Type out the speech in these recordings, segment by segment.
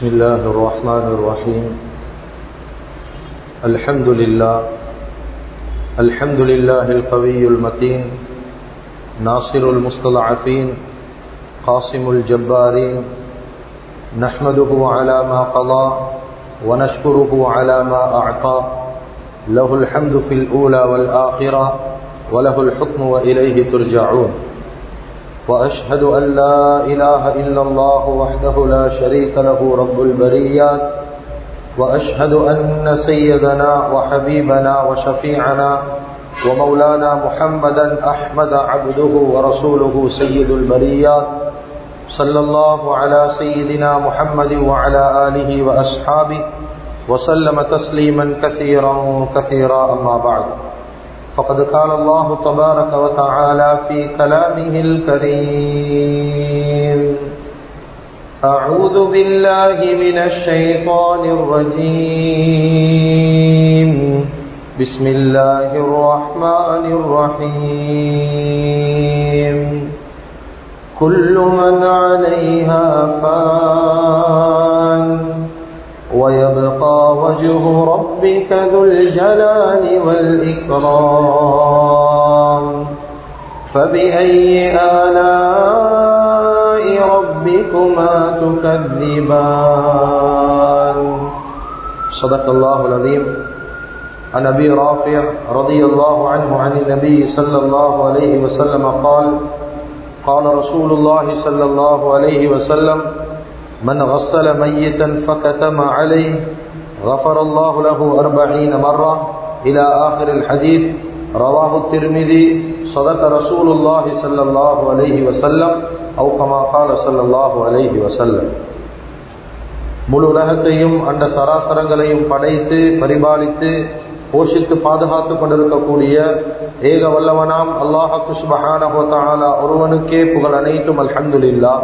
بسم الله الرحمن الرحيم. الحمد لله القوي المتين، ناصر المستضعفين، قاسم الجبارين. نحمده على ما قضى ونشكره على ما أعطى. له الحمد في الأولى والآخرة، وله الحكم وإليه ترجعون. وأشهد أن لا إله إلا الله وحده لا شريك له رب البريات. وأشهد أن سيدنا وحبيبنا وشفيعنا ومولانا محمدا أحمد عبده ورسوله سيد البريات. صلى الله على سيدنا محمد وعلى آله وأصحابه وسلم تسليما كثيرا كثيرا. أما بعد، فقد قال الله تبارك وتعالى في كلامه الكريم: أعوذ بالله من الشيطان الرجيم. بسم الله الرحمن الرحيم. كل من عليها فان ويبقى وجه ربك ذو الجلال والإكرام. فبأي آلاء ربكما تكذبان. صدق الله العظيم. عن أبي رافع رضي الله عنه عن النبي صلى الله عليه وسلم قال: قال رسول الله صلى الله عليه وسلم: من غسل ميتا فكتم عليه غفر الله له 40 مرة إلى آخر الحديث. رواه الترمذي. صدق رسول الله صلى الله عليه وسلم أو كما قال صلى الله عليه وسلم. முழு உலகத்தையும் அந்த சராசரங்களையும் படைத்து பரிபாலித்து போஷித்து பாதுகாத்து கொண்டிருக்கக்கூடிய ஏக வல்லவனாம் அல்லாஹ் சுப்ஹானஹு வ தஆலா ஒருவனுக்கே புகழ் அனைத்தும். அல்ஹம்துலில்லாஹ்.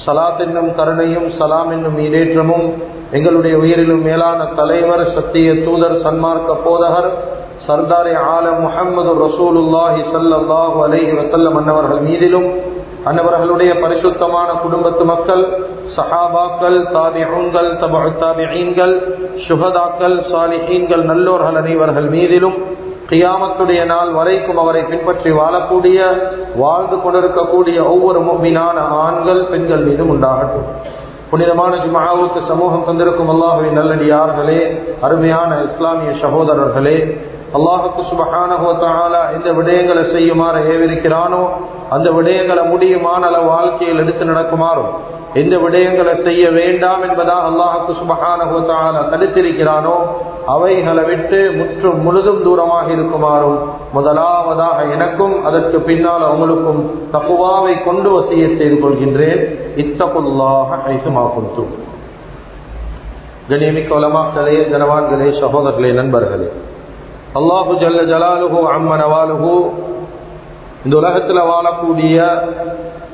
சலாத் என்னும் கருணையும் சலாம் என்னும் ஈடேற்றமும் எங்களுடைய உயிரிலும் மேலான தலைவர், சத்திய தூதர், சன்மார்க்க போதகர், சர்தாரே ஆலம் முஹம்மது ரசூலுல்லாஹி ஸல்லல்லாஹு அலைஹி வஸல்லம் அன்னவர்கள் மீதிலும், அன்னவர்களுடைய பரிசுத்தமான குடும்பத்து மக்கள், சஹாபாக்கள், தாபிஊன்கள், தபஉ தாபிஈன்கள், ஷுஹதாக்கள், சாலிஹீன்கள், நல்லோர்கள் அனைவர்கள் மீதிலும் கியாமத்துடைய நாள் வரைக்கும் அவரை பின்பற்றி வாழக்கூடிய, வாழ்ந்து கொண்டிருக்கக்கூடிய ஒவ்வொரு முஃமினான ஆண்கள் பெண்கள் மீதும் உண்டாகட்டும். புனிதமான ஜும்ஆவுக்கு சமூகம் தந்திருக்கும் அல்லாஹ்வின் நல்லடியார்களே, அருமையான இஸ்லாமிய சகோதரர்களே, அல்லாஹ் சுப்ஹானஹு வ தஆலா எந்த விடயங்களை செய்யுமாறு ஏவிருக்கிறானோ அந்த விடயங்களை முடியுமான அளவு வாழ்க்கையில் எடுத்து நடக்குமாறும், எந்த விடயங்களை செய்ய வேண்டாம் என்பதாக அல்லாஹ் சுப்ஹானஹு வ தஆலா தடுத்திருக்கிறானோ அவைகளை விட்டு முற்றும் முழுதும் தூரமாக இருக்குமாறும் முதலாவதாக எனக்கும் அதற்கு பின்னால் உங்களுக்கும் தக்வாவை கொண்டு வசியத் செய்து கொள்கின்றேன். இத்தகுல்லாஹ ஹைசுமா குன்தும். கண்ணியமிக்க உலமாக்களே, கனவான்களே, சகோதரர்களே, நண்பர்களே, அல்லாஹு ஜல்ல ஜலாலுஹு அம்ம நவாலுஹு இந்த உலகத்தில் வாழக்கூடிய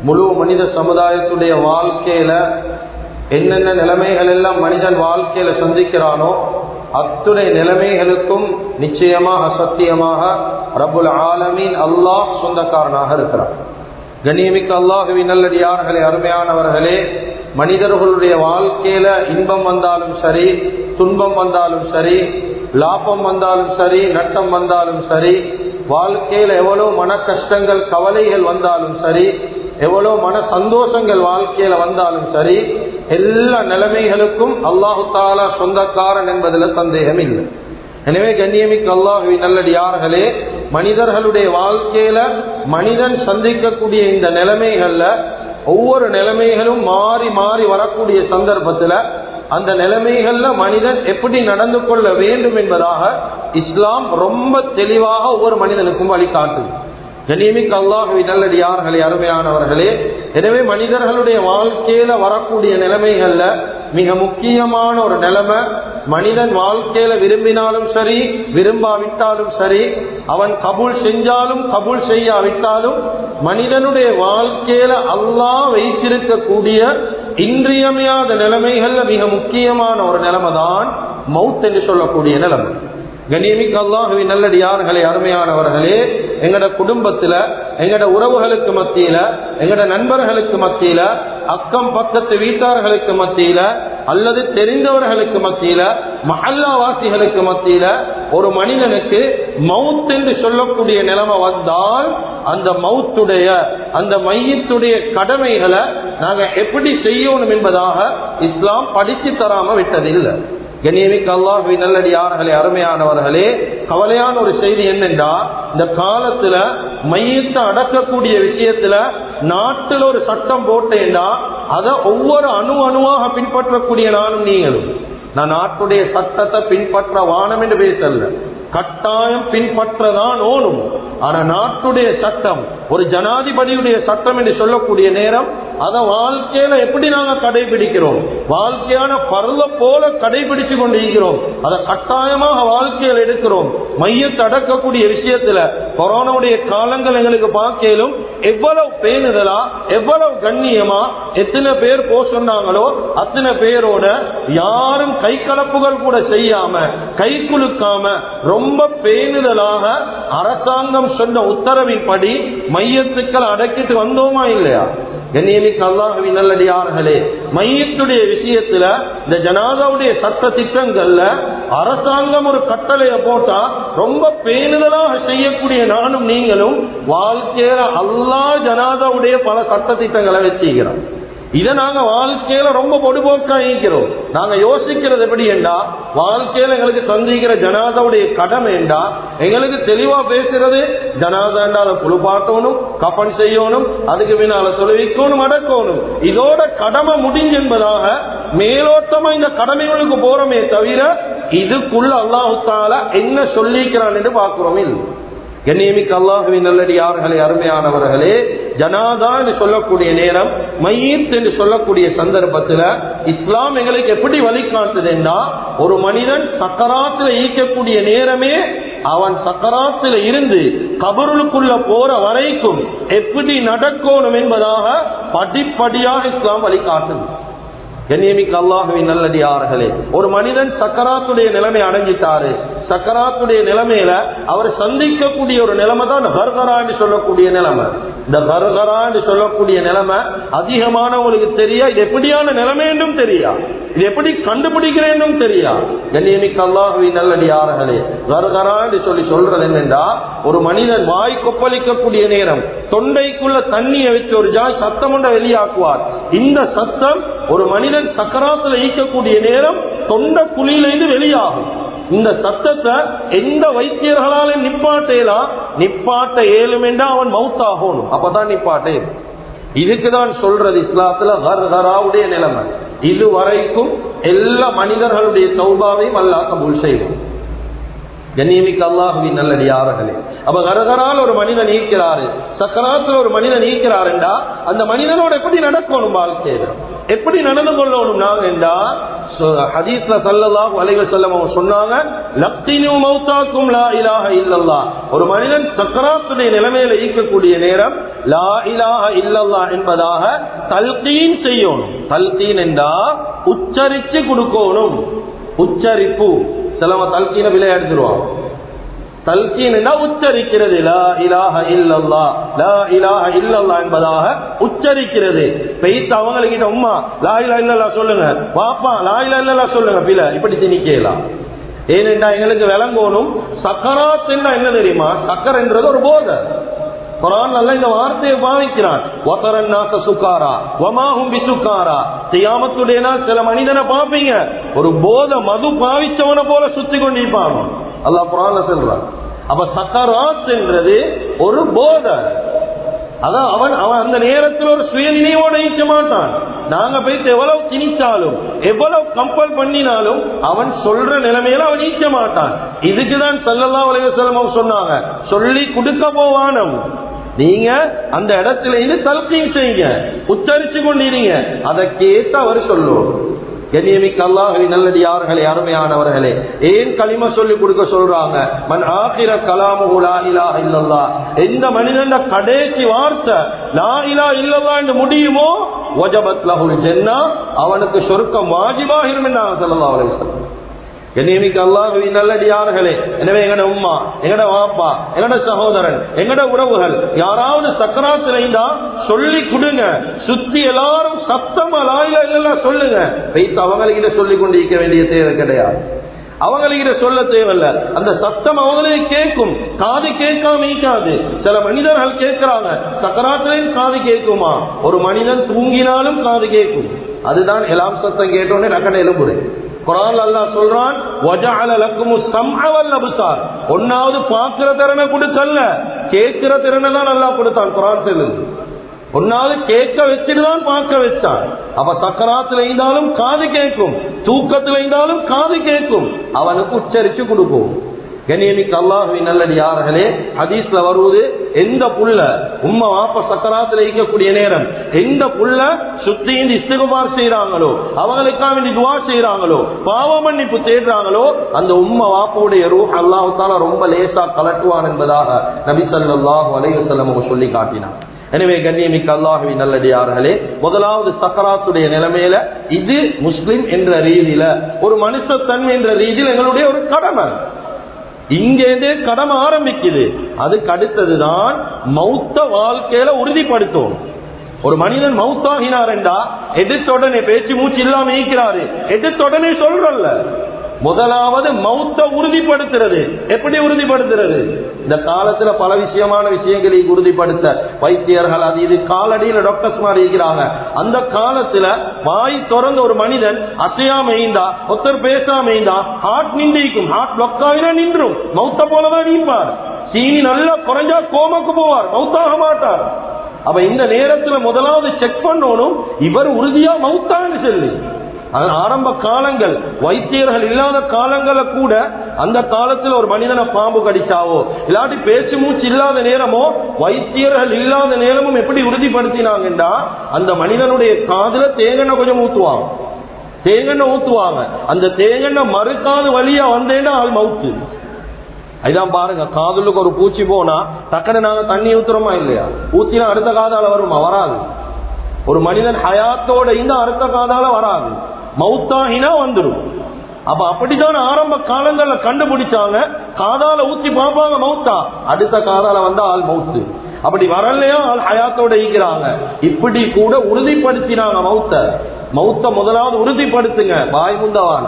முழு மனித சமுதாயத்துடைய வாழ்க்கையில என்னென்ன நிலைமைகள் எல்லாம் மனிதன் வாழ்க்கையில சந்திக்கிறானோ அத்துணை நிலைமைகளுக்கும் நிச்சயமாக சத்தியமாக ரப்புல் ஆலமீன் அல்லாஹ் சொந்தக்காரனாக இருக்கிறார். கண்ணியமிக்க அல்லாஹுவின் நல்லடியார்களே, அருமையானவர்களே, மனிதர்களுடைய வாழ்க்கையில இன்பம் வந்தாலும் சரி, துன்பம் வந்தாலும் சரி, லாபம் வந்தாலும் சரி, நட்டம் வந்தாலும் சரி, வாழ்க்கையில் எவ்வளவு மன கஷ்டங்கள் கவலைகள் வந்தாலும் சரி, எவ்வளவு மன சந்தோஷங்கள் வாழ்க்கையில வந்தாலும் சரி, எல்லா நிலைமைகளுக்கும் அல்லாஹு தஆலா சொந்தக்காரன் என்பதில் சந்தேகம் இல்லை. எனவே கண்ணியமிக்க அல்லாஹ்வின் நல்லடியார்களே, மனிதர்களுடைய வாழ்க்கையில மனிதன் சந்திக்கக்கூடிய இந்த நிலைமைகள்ல ஒவ்வொரு நிலைமைகளும் மாறி மாறி வரக்கூடிய சந்தர்ப்பத்துல அந்த நிலைமைகள்ல மனிதன் எப்படி நடந்து கொள்ள வேண்டும் என்பதாக இஸ்லாம் ரொம்ப தெளிவாக ஒவ்வொரு மனிதனுக்கும் வழிகாட்டுது. கண்ணியமிக்க அல்லாஹ்வின் நல்லடியார்களே, அருமையானவர்களே, எனவே மனிதர்களுடைய வாழ்க்கையில வரக்கூடிய நிலைமைகள்ல மிக முக்கியமான ஒரு நிலைமை, மனிதன் வாழ்க்கையில விரும்பினாலும் சரி விரும்பாவிட்டாலும் சரி, அவன் கபூல் செஞ்சாலும் கபூல் செய்யாவிட்டாலும் மனிதனுடைய வாழ்க்கையில அல்லாஹ் வைத்திருக்கக்கூடிய இன்றியமையாத நிலைமைகள்ல மிக முக்கியமான ஒரு நிலைமை தான் மௌத் என்று சொல்லக்கூடிய நிலைமை. கண்ணியமிக்க அல்லாஹ்வின் நல்லடியார்களே, அருமையானவர்களே, எங்கட குடும்பத்துல, எங்கட உறவுகளுக்கு மத்தியில, எங்கட நண்பர்களுக்கு மத்தியில அக்கம் பக்கத்து வீட்டார்களுக்கு மத்தியில அல்லது தெரிந்தவர்களுக்கு மத்தியில மஹல்லாவாசிகளுக்கு மத்தியில ஒரு மனிதனுக்கு மவுத் என்று சொல்லக்கூடிய நிலைமை வந்தால் அந்த மவுத்துடைய அந்த மையத்துடைய கடமைகளை நாங்க எப்படி செய்யணும் என்பதாக இஸ்லாம் படித்து தராம விட்டதில்லை. கண்ணியமிக்க அல்லாஹ்வின் நல்லடியார்களே, அருமையானவர்களே, கவலையான ஒரு செய்தி என்னென்றா, இந்த காலத்துல மையத்தை அடக்கக்கூடிய விஷயத்துல நாட்டில் ஒரு சட்டம் போட்டேன்னா அதை ஒவ்வொரு அணுவாக பின்பற்றக்கூடிய நானும் நீங்களும். நான் நாட்டுடைய சட்டத்தை பின்பற்ற வானம் என்று பேசல, கட்டாயம் பின்பற்றதான் ஓணும். ஆனா நாட்டுடைய சட்டம் ஒரு ஜனாதிபதியுடைய சட்டம் என்று சொல்லக்கூடிய நேரம் அதை வாழ்க்கையில எப்படி நாங்க கடைபிடிக்கிறோம், வாழ்க்கையான பருவ போல கடைபிடிச்சு கொண்டு இருக்கிறோம், அதை கட்டாயமாக வாழ்க்கையில் எடுக்கிறோம். மையத்தை அடக்கக்கூடிய விஷயத்துல கொரோனாவுடைய காலங்கள் எங்களுக்கு பார்க்கலும் எவ்வளவு பேணுதலா எவ்வளவு கண்ணியமா எத்தனை பேர் சொன்னாங்களோ அத்தனை பேரோட யாரும் கை கலப்புகள் கூட செய்யாம கை குலுக்காம ரொம்ப பேணுதலாக அரசாங்கம் சொன்ன உத்தரவின்படி மையத்துக்கள் அடக்கிட்டு வந்தோமா இல்லையா? கண்ணியமிக்க அல்லாஹ்வின் நல்லடியார்களே, மையத்துடைய விஷயத்துல இந்த ஜனாதாவுடைய சட்ட திட்டங்கள்ல அரசாங்கம் ஒரு கட்டளையை போட்டா ரொம்ப பேணுதலாக செய்யக்கூடிய நானும் நீங்களும் வாழ்க்கையில அல்லாஹ் ஜனாதாவுடைய பல சட்ட திட்டங்களை வச்சுக்கிறோம். இதை நாங்க வாழ்க்கையில ரொம்ப பொடுபோக்கா இருக்கிறோம். நாங்க யோசிக்கிறது எப்படி என்றா, வாழ்க்கையில எங்களுக்கு தந்திக்கிற ஜனாதாவுடைய கடமை என்றா எங்களுக்கு தெளிவா பேசுறது, ஜனாதா என்றால குளிப்பாட்டணும், கஃன் செய்யணும், அதுக்கு பின்னால தொழுவிக்கணும், அடக்கணும், இதோட கடமை முடிஞ்சு என்பதாக மேலோட்டமா இந்த கடமைகளுக்கு போறோமே தவிர இதுக்குள்ள அல்லாஹ் தஆலா என்ன சொல்லிக்கிறான் என்று பார்க்கிறோம் இல்லை. கண்ணியமிக்க அல்லாஹ்வின் நல்லடியார்களே, அருமையானவர்களே, ஜனாதா என்று சொல்லக்கூடிய நேரம் மையத் என்று சொல்லக்கூடிய சந்தர்ப்பத்தில் இஸ்லாம் எங்களுக்கு எப்படி வழிகாட்டுதுன்னா, ஒரு மனிதன் சக்கராத்தில் ஈக்கக்கூடிய நேரமே அவன் சக்கராத்தில் இருந்து கபருக்குள்ள போற வரைக்கும் எப்படி நடக்கணும் என்பதாக படிப்படியாக இஸ்லாம் வழிகாட்டுது. கண்ணியமிக்க அல்லாஹ்வின் நல்லடியார்களே, ஒரு மனிதன் சக்கராத்துடைய நிலைமை அடைஞ்சிட்டாரு, சக்கராத்துடைய நிலைமையில அவர் சந்திக்கக்கூடிய ஒரு நிலைமை தான் கர்கரா என்று சொல்லக்கூடிய நிலைமை. இந்த கர்கரா என்று சொல்லக்கூடிய நிலைமை அதிகமானவங்களுக்கு தெரியா, இது எப்படியான நிலைமை என்றும் தெரியா, இது எப்படி கண்டுபிடிக்கிறேன்னும் தெரியா. கண்ணியமிக்க அல்லாஹ்வின் நல்லடியார்களே, கர்கரா என்று சொல்றது என்னென்றா, ஒரு மனிதன் வாய் கொப்பளிக்கக்கூடிய நேரம் தொண்டைக்குள்ள தண்ணியை வச்சு ஒரு ஜாய் சத்தம் ஒன்றை வெளியாக்குவார். இந்த சத்தம் ஒரு மனிதன் சக்கராத்துல ஈக்கக்கூடிய நேரம் தொண்ட குழியிலிருந்து வெளியாகும். இந்த சத்தத்தை எந்த வைத்தியர்களாலும் நிப்பாட்ட ஏழும் என்றா அவன் மவுத்தாகணும், அப்பதான் நிப்பாட்டே. இதுக்குதான் சொல்றது இஸ்லாத்துல கர்கராவுடைய நிலைமை. இதுவரைக்கும் எல்லா மனிதர்களுடைய தௌபாவையும் அல்லாஹ் கபூல் செய்வோம். கண்ணியமிக்க அல்லாஹ்வின் நல்லடியார்களே, அப்ப கர்கரால் ஒரு மனிதன் ஈக்கிறாரு, சக்கராத்துல ஒரு மனிதன் ஈக்கிறார் என்றா அந்த மனிதனோட எப்படி நடக்கணும், வாழ்க்கையில எப்படி நடந்து கொள்ளணும் நாங்க என்றா, ஹதீஸ்ல ஸல்லல்லாஹு அலைஹி வஸல்லம் அவங்க சொன்னாங்க, லக்தினு மௌதாக்கும் லா இலாஹ இல்லல்லாஹ். ஒரு மனிதன் சக்கராத்துடைய நிலைமையில ஈக்கக்கூடிய நேரம் லா இலாஹ இல்லல்லாஹ் என்பதாக தல்கீன் செய்யணும். தல்கீன் என்றா உச்சரிச்சு கொடுக்கணும், உச்சரிப்பு. சிலவ தல்கீன விளையாடுவான். தல்கீன் என்றா உச்சரிக்கிறது, லா இலாஹ இல்லல்லாஹ், லா இலாஹ இல்லல்லாஹ் என்பதாக உச்சரிக்கிறது. பெய்து அவங்ககிட்ட உம்மா லா இலாஹ இல்லல்லாஹ் சொல்லுங்க, பாப்பா லா இலாஹ இல்லல்லாஹ் சொல்லுங்க, பிள்ளை இப்படி திணிக்கலாம். ஏனென்றா எங்களுக்கு விளங்கணும், சக்கராத் என்றா என்ன தெரியுமா? சக்கர் என்றது ஒரு போதை. குர்ஆன் அல்ல இந்த வார்த்தையை பாவிக்கிறான், வதரன்னாஸ சுகாரா வமாஹும் பிசுகாரா. கியாமத்துடைய நாள் சில மனிதனை பாப்பீங்க ஒரு போதை மது பாவிச்சவனை போல சுத்தி கொண்டிருப்பான். அல்லாஹ் குர்ஆன்ல சொல்றான். அப்ப சக்கராத் என்றது ஒரு போதை. அதான் அவன் அந்த நேரத்தில் ஒரு சுய நினைவோட ஈக்க மாட்டான். நாங்க போயிட்டு எவ்வளவு திணிச்சாலும் எவ்வளவு கம்பல் பண்ணினாலும் அவன் சொல்ற நிலைமையில அவன் ஈக்க மாட்டான். இதுக்குதான் ஸல்லல்லாஹு அலைஹி வஸல்லம் சொன்னாங்க, சொல்லி கொடுக்க போவானம், நீங்க அந்த இடத்துல இருந்து தல்கீன் செய்யுங்க, உச்சரிச்சு கொண்டிருங்க, அதை கேட்டு அவர் சொல்லுவோம். கண்ணியமிக்க அல்லாஹ்வின் நல்லடியார்களே, அருமையானவர்களே, ஏன் கலிமா சொல்லி கொடுக்க சொல்றாங்க? மன் ஆகிர கலாமுஹு லா இலாஹ இல்லல்லாஹ். எந்த மனிதன் கடைசி வார்த்தை லா இலாஹ இல்லல்லாஹ் என்று முடியுமோ வஜபத் லஹுல் ஜன்னah, அவனுக்கு சொர்க்கம் வாஜிபாகிரும் என்றாங்க ஸல்லல்லாஹு அலைஹி வஸல்லம். கண்ணியமிக்க அல்லாஹ்வின் நல்லடியார்களே, எனவே எங்கட உம்மா, எங்கட வாப்பா, எங்கட சகோதரன், எங்கட உறவுகள் யாராவது சக்கராத்துல இருந்தா சொல்லி கொடுங்க. சுத்தி எல்லாரும் சத்தமா லா இலாஹ இல்லல்லாஹ் சொல்லுங்க. வைத்து அவங்ககிட்ட சொல்லி கொண்டிருக்க வேண்டிய தேவை கிடையாது. அவங்ககிட்ட சொல்ல தேவையில்ல. அந்த சத்தம் அவங்களே கேட்கும். காது கேட்காம இருக்காது. சில மனிதர்கள் கேட்கிறாங்க, சக்கராத்திலையும் காது கேட்குமா? ஒரு மனிதன் தூங்கினாலும் காது கேட்கும். அதுதான் எல்லாம் சத்தம் கேட்டோன்னே நக்கன எலும்புரை. குர்ஆன்ல அல்லாஹ் சொல்றான், வஜஅல லக்குமுஸ் ஸம்அ வல் அப்சார். ஒன்னாவது பார்க்கிற திறனை கொடுக்கல, கேட்கிற திறனை தான் அல்லாஹ் கொடுத்தான். குர்ஆன் சொல்லுது, ஒன்னாவது கேட்க வச்சுட்டு தான் பார்க்க வச்சான். அப்ப சக்கராத்துல இருந்தாலும் காது கேட்கும், தூக்கத்துல இருந்தாலும் காது கேட்கும். அவனுக்கு உச்சரிச்சு கொடுக்கும். கண்ணியமிக்க அல்லாஹ்வின் நல்லடியார்களே, ஹதீஸ்ல வருவது, எந்த புள்ள உம்மா வாப்பா சக்கராத்துல இருக்கக்கூடிய நேரம் எந்த புள்ள சுத்தி இஸ்திக்பார் செய்யறாங்களோ, அவங்களுக்காக வேண்டி துஆ செய்யறாங்களோ, பாவ மன்னிப்பு தேடுறாங்களோ, அந்த உம்மா வாப்பாவுடைய ரூஹ் அல்லாஹ் தஆலா ரொம்ப லேசா கலட்டுவான் என்பதாக நபி ஸல்லல்லாஹு அலைஹி வஸல்லம் சொல்லி காட்டினார். எனவே கண்ணியமிக்க அல்லாஹ்வின் நல்லடியார்களே, முதலாவது சக்கராத்துடைய நிலைமையில இது முஸ்லிம் என்ற ரீதியில, ஒரு மனுஷத்தன்மை என்ற ரீதியில் எங்களுடைய ஒரு கடமை. இங்கேந்தே கடமை ஆரம்பிக்குது. அதுக்கு அடுத்ததுதான் மௌத்த வாழ்க்கையில உறுதிப்படுத்தும். ஒரு மனிதன் மௌத்தாகினார் என்றா எதிர்த்தொடனே பேச்சு மூச்சு இல்லாம இருக்கிறாரு, எதிர்த்தொடனே சொல்றல்ல. முதலாவது மௌத்த உறுதிப்படுத்துறது. எப்படி உறுதிப்படுத்துறது? இந்த காலத்துல பல விஷயங்களை உறுதிப்படுத்த வைத்தியர்கள் அது இது காலடியில டாக்டர்ஸ் மாதிரி இருக்கிறாங்க. அந்த காலத்துல வாய் திறந்த ஒரு மனிதன் அசையாம இருந்தா, ஒருத்தர் பேசாம இருந்தா, ஹார்ட் நின்றுக்கும். ஹார்ட் பிளாக் ஆகினா நின்றும், மௌத்த போலதான் நீப்பார். சீனி நல்லா குறைஞ்சா கோமக்கு போவார், மௌத்தாக மாட்டார். அப்ப இந்த நேரத்துல முதலாவது செக் பண்ணணும், இவர் உறுதியா மௌத்தான்னு சொல்லி. ஆரம்ப காலங்கள் வைத்தியர்கள் இல்லாத காலங்கள கூட, அந்த காலத்தில் ஒரு மனிதனை பாம்பு கடிச்சாவோ இல்லாட்டி பேச்சு மூச்சு இல்லாத நேரமோ, வைத்தியர்கள் இல்லாத நேரமும் எப்படி உறுதிப்படுத்தினாங்கன்னா, அந்த மனிதனுடைய காதுல தேங்கெண்ணெய் கொஞ்சம் ஊத்துவாங்க. தேங்கெண்ணெய் ஊத்துவாங்க. அந்த தேங்கெண்ணெய் மறுக்காது வழியா வந்தேன்னா ஆள் மவுத்து. இதான் பாருங்க, காதுலுக்கு ஒரு பூச்சி போனா டக்குனு நாங்க தண்ணி ஊத்துறோமா இல்லையா? ஊத்தினா அடுத்த காதால வருமா? வராது. ஒரு மனிதன் ஹயாத்தோட இந்த அடுத்த காதால வராது, மௌத்தாகினா வந்துடும். அப்ப அப்படித்தான் ஆரம்ப காலங்கள்ல கண்டுபிடிச்சாங்க. காதால ஊத்தி பார்ப்பாங்க, மௌத்தா, அடுத்த காதால வந்தா ஆள் மௌத்து. அப்படி வரலையா ஆள் ஹயாத்தோட ஈக்கிறாங்க. இப்படி கூட உறுதிப்படுத்தினாங்க மௌத்த முதலாவது உறுதிப்படுத்துங்க. வாய் முந்தவான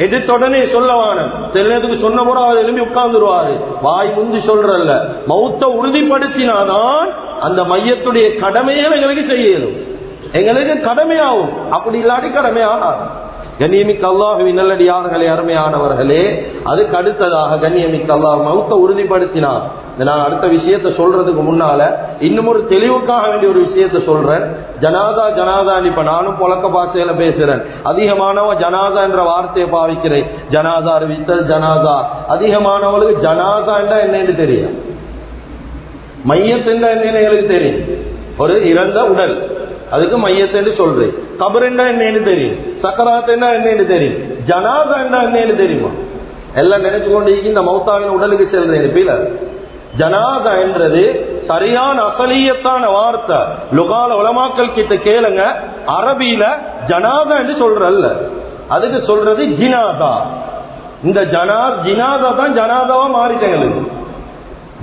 எதிர்த்தொடனே சொல்லவான, செல்லதுக்கு சொன்ன போற அவர் எழுப்பி உட்கார்ந்துருவாரு. வாய் முந்தி சொல்றல்ல, மௌத்த உறுதிப்படுத்தினாதான் அந்த மையத்துடைய கடமையை எங்களுக்கு செய்யணும், எங்களுக்கு கடமையாகும். அப்படி இல்லாட்டி கடமையாகும். கண்ணியமிக்க அல்லாஹ்வின் நல்லடியார்களே, அருமையானவர்களே, அதுக்கு அடுத்ததாக கண்ணியமிக்க அல்லாஹ் மௌத்த உறுதிப்படுத்தினார். நான் அடுத்த விஷயத்தை சொல்றதுக்கு முன்னால இன்னும் ஒரு தெளிவுக்காக வேண்டிய ஒரு விஷயத்தை சொல்றேன். ஜனாதா இப்ப நானும் புழக்க பாஷையில பேசுறேன். அதிகமானவ ஜனாதா என்ற வார்த்தையை பாவிக்கிறேன். ஜனாதா அறிவித்தல், ஜனாதா. அதிகமானவங்களுக்கு ஜனாதா என்றா என்னன்னு தெரியும், மையத் என்றா என்னன்னு எங்களுக்கு தெரியும். ஒரு இறந்த உடல், அதுக்கு மையத்தை சொல்றேன். கபர் என்றா என்னன்னு தெரியும், சக்கராத் என்றா என்னன்னு தெரியும், ஜனாதா என்றா என்னன்னு தெரியுமா? எல்லாம் நினைச்சு கொண்டு இந்த மௌத்தாவின் உடலுக்கு செல்றேன். பில ஜனாதா என்றது சரியான அசலியத்தான வார்த்தை. லுகால உலமாக்கள் கிட்ட கேளுங்க, அரபியில ஜனாதா என்று சொல்றல்ல, அதுக்கு சொல்றது ஜினாதா. இந்த ஜினாதா தான் ஜனாதாவா மாறிட்டங்களுக்கு.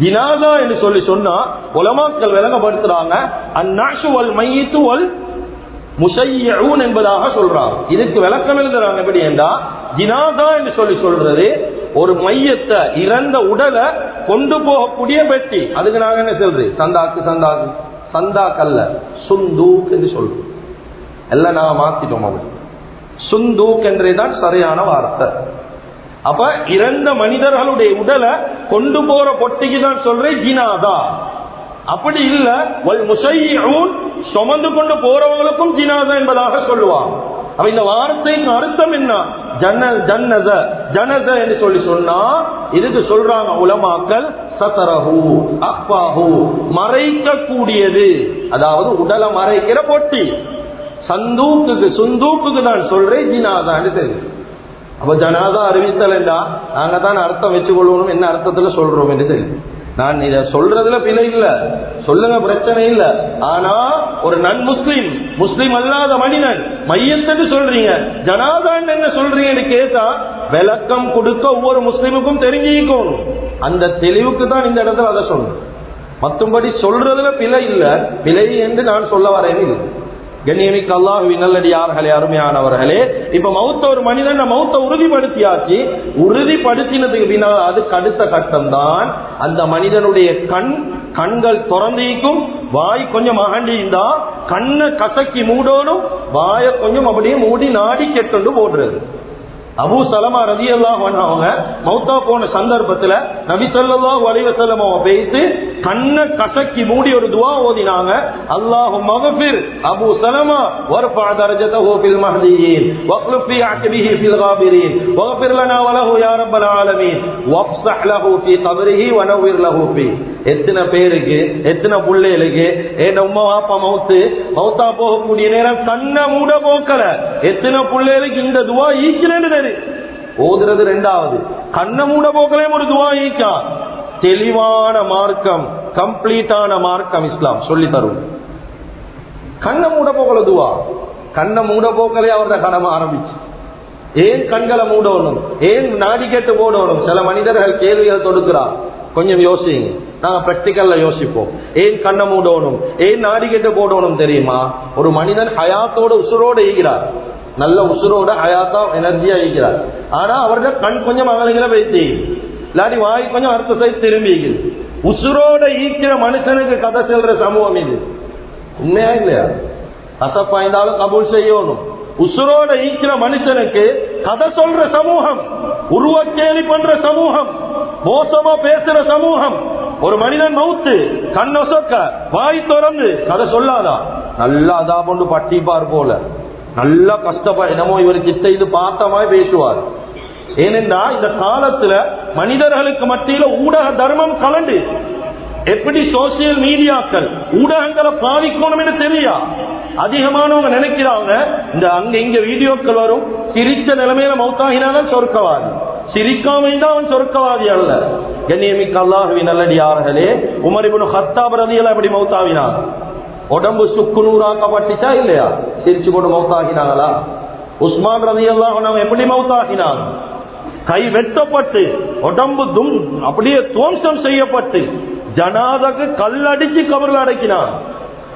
ஜினாதா என்று சொல்லி சொன்னா உலமாக்கள் விளங்கப்படுத்துறாங்க, அந்நாஷு வல் மையித்து வல் முஷய்யஊன் என்பதாக சொல்றாங்க. இதுக்கு விளக்கம் எழுதுறாங்க. எப்படி என்றா, ஜினாதா என்று சொல்லி சொல்றது ஒரு மையத்தை, இறந்த உடலை கொண்டு போகக்கூடிய பெட்டி. அதுக்கு நாங்க என்ன சொல்றது, சந்தாக்கல்ல சுந்தூக் என்று சொல்றோம். எல்லாம் நாங்க மாத்திட்டோம். அவங்க சுந்தூக் என்றேதான் சரியான வார்த்தை. அப்ப இறந்த மனிதர்களுடைய உடலை கொண்டு போற பொட்டிக்கு தான் சொல்றேன் ஜினாதா. அப்படி இல்ல வல் முஷய்யிஊன், சுமந்து கொண்டு போறவங்களுக்கும் ஜினாதா என்பதாக சொல்லுவாங்க. அப்ப இந்த வார்த்தைக்கு அர்த்தம் என்ன? ஜனஸ என்று சொல்லி சொன்னா இதுக்கு சொல்றாங்க உலமாக்கள் சதரஹு அஃபாஹு, மறைக்க கூடியது, அதாவது உடலை மறைக்கிற பொட்டி. சுந்தூக்கு தான் சொல்றேன் ஜினாதான்னு தெரியும். அப்ப ஜனாதா அறிவித்தல் என்றா நாங்க தான் அர்த்தம் வச்சு கொள்ளணும், என்ன அர்த்தத்துல சொல்றோம் என்று தெரியும். நான் இத சொல்றதுல பிழை இல்ல, சொல்லுங்க, பிரச்சனை இல்ல. ஆனா ஒரு நன் முஸ்லிம் அல்லாத மனிதன் மையத்துன்னு சொல்றீங்க, ஜனாதான் என்ன சொல்றீங்கன்னு கேட்டா விளக்கம் கொடுக்க ஒவ்வொரு முஸ்லிமுக்கும் தெரிஞ்சிக்கணும். அந்த தெளிவுக்கு தான் இந்த இடத்துல அதை சொன்னேன். மற்றும்படி சொல்றதுல பிழை இல்ல, பிழை என்று நான் சொல்ல வரேன் இல்லை. கண்ணியமிக்க அல்லாஹ்வின் நல்லடியார்களே, அருமையானவர்களே, இப்ப மௌத்த ஒரு மனிதன் மௌத்த உறுதிப்படுத்தியாச்சு. உறுதிப்படுத்தினதுக்கு பின்னால் அதுக்கு அடுத்த கட்டம் தான் அந்த மனிதனுடைய கண்கள் திறந்திக்கும், வாய் கொஞ்சம் அகண்டிருந்தா கண்ணை கசக்கி மூடணும், வாயை கொஞ்சம் அப்படியே மூடி நாடி கெட்டு போடுறது. அபூ சலமா ரலியல்லாஹு அன்ஹு அவங்க மௌத்தா போன சந்தர்ப்பத்துல நபி ஸல்லல்லாஹு அலைஹி வஸல்லம் பேசி கண்ணை கசக்கி மூடி ஒரு துஆ ஓதினாங்க. அல்லாஹும்ம மக்ஃபிர் அபூ சலமா வர்ஃபா தரஜதஹு ஃபில் மஹ்தியின் வக்லுப் ஃபீ அக்பிஹி ஃபில் காபிரின் வக்ஃபிர் லனா வ லஹு யா ரப்பல் ஆலமீன் வஃப்ஸஹ் லஹு ஃபீ கப்ரிஹி வ நவ்விர் லஹு ஃபீ. எத்தனை பேருக்கு, எத்தனை புள்ளைகளுக்கு ஏன் உம்மா வாப்பா மௌத்தா போகக்கூடிய நேரம் கண்ணை மூட போக்கல, எத்தனை புள்ளைகளுக்கு இந்த துஆ ஈக்கிறேன்னு ஓதுறது. ரெண்டாவது, கண்ண மூட போக்கலையும் ஒரு துவா ஈக்கா. தெளிவான மார்க்கம், கம்ப்ளீட்டான மார்க்கம் இஸ்லாம் சொல்லி தரும். கண்ண மூட போக்கல துவா, கண்ண மூட போக்கலே அவரது கடமை ஆரம்பிச்சு. ஏன் கண்களை மூடணும், ஏன் நாடி கேட்டு போடணும்? சில மனிதர்கள் கேள்விகள் தொடுக்கிறார், கொஞ்சம் யோசிங்க, நாங்க பிராக்டிக்கல்ல யோசிப்போம். ஏன் கண்ணை மூடணும், ஏன் நாடி கேட்டு போடணும் தெரியுமா? ஒரு மனிதன் ஹயாத்தோட உசுரோட ஈகிறார், நல்ல உசுரோட ஹயாத்தா எனர்ஜியா இருக்கிறார். ஆனா அவருடைய கண் கொஞ்சம் அகலங்களை வைத்து இல்லாட்டி வாய் கொஞ்சம் அடுத்த சைடு திரும்பி. உசுரோட ஈக்கிற மனுஷனுக்கு கதை செல்ற சமூகம் இது. உண்மையா இல்லையா? கசப்பாய்ந்தாலும் கபூல் செய்யணும். உசுரோட ஈக்கிற மனுஷனுக்கு கதை சொல்ற சமூகம், உருவக்கேலி பண்ற சமூகம், மோசமா பேசுற சமூகம். ஒரு மனிதன் மவுத்து கண்ணொசக்க வாய் திறந்து கதை சொல்லாதா? நல்லா அதா கொண்டு பட்டிப்பார் போல, நல்லா கஷ்டப்பா என்னமோ இவர் கிட்ட இது பார்த்தமாய் பேசுவார். ஏனென்றா இந்த காலத்துல மனிதர்களுக்கு மத்தியில ஊடக தர்மம் கலண்டு எப்படி சோசியல் மீடியாக்கள் ஊடகங்களை பாதிக்கணும் என்று தெரியா அதிகமானவங்க நினைக்கிறாங்க. இந்த அங்க இங்க வீடியோக்கள் வரும், சிரிச்ச நிலைமையில மௌத்தாகினாலும் சொர்க்கவாதி, சிரிக்காம தான் அவன் சொர்க்கவாதி அல்ல. கண்ணியமிக்க அல்லாஹ்வின் நல்லடியார்களே, உமர் இப்னு கத்தாப் ரலியல்லாஹு அப்படி மௌத்தாவினார். உடம்பு சுக்கு நூறாக்கப்பட்டுச்சா இல்லையா? சிரிச்சு கொண்டு மௌத்தாகினாங்களா? உஸ்மான் ரலியல்லாஹு அன்ஹு எப்படி மௌத்தாகினார்? கை வெட்டப்பட்டு உடம்பு அப்படியே துவம்சம் செய்யப்பட்டு ஜனாதக்கு கல்லடிச்சு கபர்ல அடக்கினார்.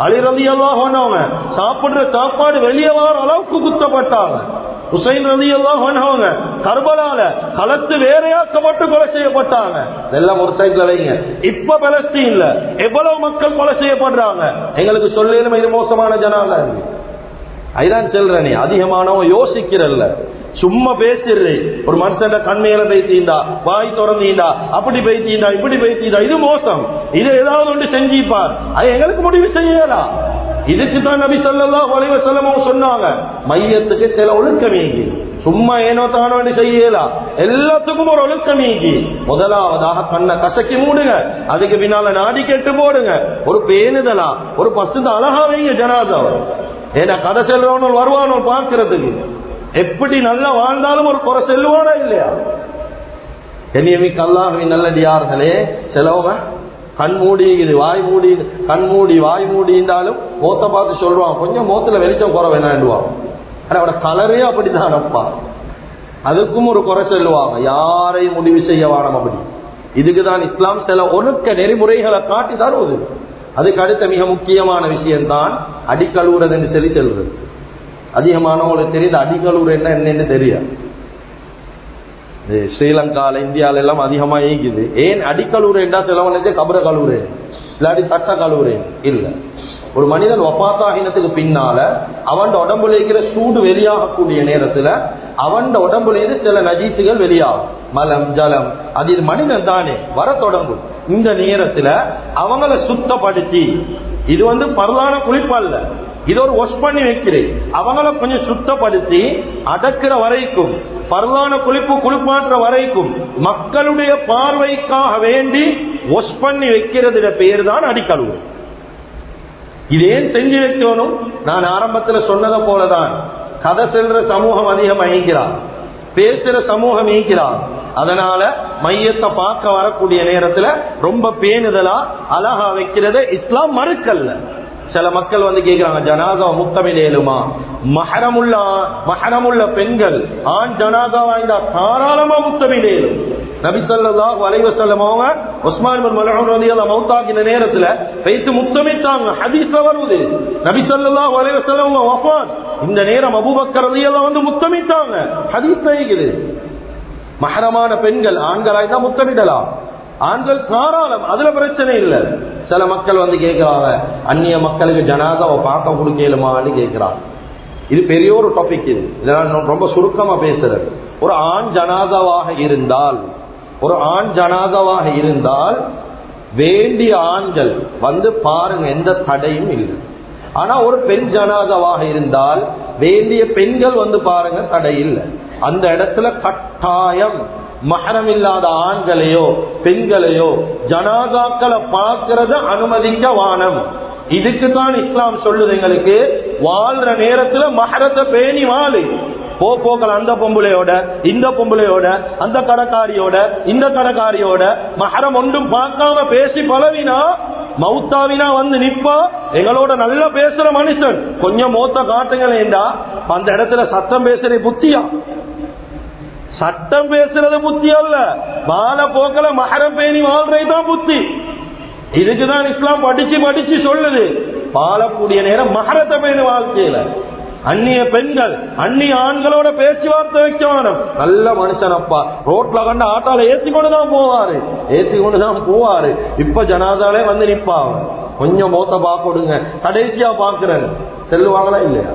அலி ரலியல்லாஹு அன்ஹு சாப்பிடுற சாப்பாடு வெளியே வர அளவுக்கு குத்தப்பட்டாங்க. ஹுசைன் ரலியல்லாஹு அன்ஹு கர்பலால களத்து வேறையாக்கப்பட்டு கொலை செய்யப்பட்டாங்க. எல்லாம் ஒரு சைட்ல வைங்க. இப்ப பலஸ்தீன்ல எவ்வளவு மக்கள் கொலை செய்யப்படுறாங்க எங்களுக்கு சொல்லும். இது மோசமான ஜனாதா. அதுதான் சொல்றேன், அதிகமானவங்க யோசிக்கிறல்ல, சும்மா பேசிடுறே. ஒரு மனுஷன் கண்மையில பேசிந்தா, வாய் திறந்தீண்டா, அப்படி பேசிந்தா, இப்படி பேசிந்தா, இது மோசம். இது ஏதாவது ஒன்று செஞ்சிப்பார், அது எங்களுக்கு முடிவு செய்யலாம். இதுக்கு தான் நபி ஸல்லல்லாஹு அலைஹி வஸல்லம் சொன்னாங்க, மையத்துக்கு சில ஒழுக்கமேங்கி, சும்மா ஏனோ தானோ செய்யலாம், எல்லாத்துக்கும் ஒரு ஒழுக்கமேங்கி. முதலாவதாக கண்ணை கசக்கி மூடுங்க, அதுக்கு பின்னால நாடி கேட்டு போடுங்க. ஒரு பேணுதலா ஒரு பசுந்த அழகா வைங்க ஜனாதாவை. ஏன்னா கதை செல்றவனோ வருவானோ பார்க்கறதுக்கு, எப்படி நல்லா வாழ்ந்தாலும் ஒரு குறை செல்லுவானா இல்லையா? கண்ணியமிக்க அல்லாஹ்வின் நல்லடியார்களே, சிலவங்க கண் மூடி வாய் மூடி, கண் மூடி வாய் மூடிந்தாலும் மோத்த பார்த்து சொல்லுவான், கொஞ்சம் மோத்துல வெளிச்சம் குறை வேணாண்டுவான். அவட கலரே அப்படிதான் அப்பா, அதுக்கும் ஒரு குறை சொல்லுவாங்க. யாரையும் முடிவு செய்ய வானம் அப்படி. இதுக்குதான் இஸ்லாம் சில ஒழுக்க நெறிமுறைகளை காட்டி தருவது. அதுக்கு அடுத்த மிக முக்கியமான விஷயம்தான் அடிக்கழுவுறது என்று சொல்லி சொல்றது. அதிகமானவங்களுக்கு தெரியுது அடிக்கழுவுற என்னன்னு தெரியாது. ஸ்ரீலங்கால இந்தியால எல்லாம் அதிகமா இயங்குது. ஏன் அடிக்கழுவுற என்றா சிலவனே கபர கழுவுற இல்லாட்டி தட்ட கழுவுற இல்ல. ஒரு மனிதன் வஃபாத்தாகினத்துக்கு பின்னால அவன் உடம்புல இருக்கிற சூடு வெளியாகக்கூடிய நேரத்துல அவன் உடம்புல இருந்து சில நஜீசுகள் வெளியாகும், மலம் ஜலம், அது மனிதன் தானே வர தொடங்கும். இந்த நேரத்துல அவங்கள சுத்தப்படுத்தி, இது பரலான குளிப்பல்ல, இது ஒரு வாஷ் பண்ணி வைக்கிறேன், அவங்கள கொஞ்சம் சுத்தப்படுத்தி அடக்கிற வரைக்கும், பரலான குளிப்பாற்ற வரைக்கும் மக்களுடைய பார்வைக்காக வேண்டி வாஷ் பண்ணி வைக்கிறதுல பேர் தான் அடிக்கழுவு. இதேன் செஞ்சு வைக்கணும். நான் ஆரம்பத்தில் சொன்னதை போலதான் கதை செல்ற சமூகம் அதிகம் இயங்கிறார், பேசுற சமூகம் இயங்கிறார். அதனால மையத்தை பார்க்க வரக்கூடிய நேரத்துல ரொம்ப பேணுதலா அழகா வைக்கிறத இஸ்லாம் மறுக்கல்ல. சில மக்கள் வந்து கேட்கிறாங்க, ஜனாதாவை முத்தமிடேலுமா? மஹரமுள்ள பெண்கள் ஆண் ஜனாதா வாய்ந்தா தாராளமா முத்தமிடேலும். நபி ஸல்லல்லாஹு அலைஹி வஸல்லம் அவங்க உஸ்மான் இப்னு மல்ஊன் ரலியல்லாஹு மௌத்தாகின நேரத்துல வைத்து முத்தமிட்டாங்க. ஹதீஸ்ல வருது, நபி ஸல்லல்லாஹு அலைஹி வஸல்லம் வஃபாத் இந்த நேரம் அபூபக்கர் ரலியல்லாஹு வந்து முத்தமிட்டாங்க. ஹதீஸ்ல இருக்குது. மஹரமான பெண்கள் ஆண்களாய் தான் முத்தமிடலாம், ஆண்கள் தாராளம், அதுல பிரச்சனை இல்லை. சில மக்கள் வந்து கேட்கிறாங்க, அந்நிய மக்களுக்கு ஜனாதாவை பார்க்க கொடுக்கலுமான்னு கேட்கிறாங்க. இது பெரிய ஒரு டாபிக். இது இதெல்லாம் ரொம்ப சுருக்கமா பேசுறது. ஒரு ஆண் ஜனாதாவாக இருந்தால் வேண்டிய ஆண்கள் வந்து பாருங்க, எந்த தடையும் இல்லை. ஆனா ஒரு பெண் ஜனாதாவாக இருந்தால் வேண்டிய பெண்கள் வந்து பாருங்க, தடை இல்லை. அந்த இடத்துல கட்டாயம் மஹரம் இல்லாத ஆண்களையோ பெண்களையோ ஜனாதாக்களை பார்க்கறத அனுமதிக்க வானம். இதுக்குதான் இஸ்லாம் சொல்லுது, எங்களுக்கு வாழ்ற நேரத்துல மஹரத்தை பேணி வாழு. போக்கள் அந்த பொம்பளையோட இந்த பொம்பளையோட, அந்த கடைக்காரியோட இந்த கடைக்காரியோட மஹரம் ஒன்றும் பார்க்காம பேசி பழவினா மௌத்தாவினா வந்து நிப்பா. எங்களோட நல்லா பேசுற மனுஷன் கொஞ்சம் மௌத்த காட்டுங்களேண்டா அந்த இடத்துல சத்தம் பேசுற புத்தியா? சட்டம் பேசுறது புத்தி அல்ல, வாழ போக்கல மஹரம் பேணி வாழ்றதுதான் புத்தி. இதுக்குதான் இஸ்லாம் படிச்சு சொல்லுது, வாழக்கூடிய நேரம் மஹரத்தை பேணி வாழ்க்கையில. அந்நிய பெண்கள் அந்நிய ஆண்களோட பேச்சுவார்த்தை வைக்க வேணும். நல்ல மனுஷன் அப்பா, ரோட்ல கண்ட ஆட்டால ஏத்திக்கொண்டுதான் போவாரு. இப்ப ஜனாதாலே வந்து நிப்பாங்க, கொஞ்சம் மோத்த பாக்கொடுங்க, கடைசியா பாக்குறேன் செல்லுவாங்களா இல்லையா?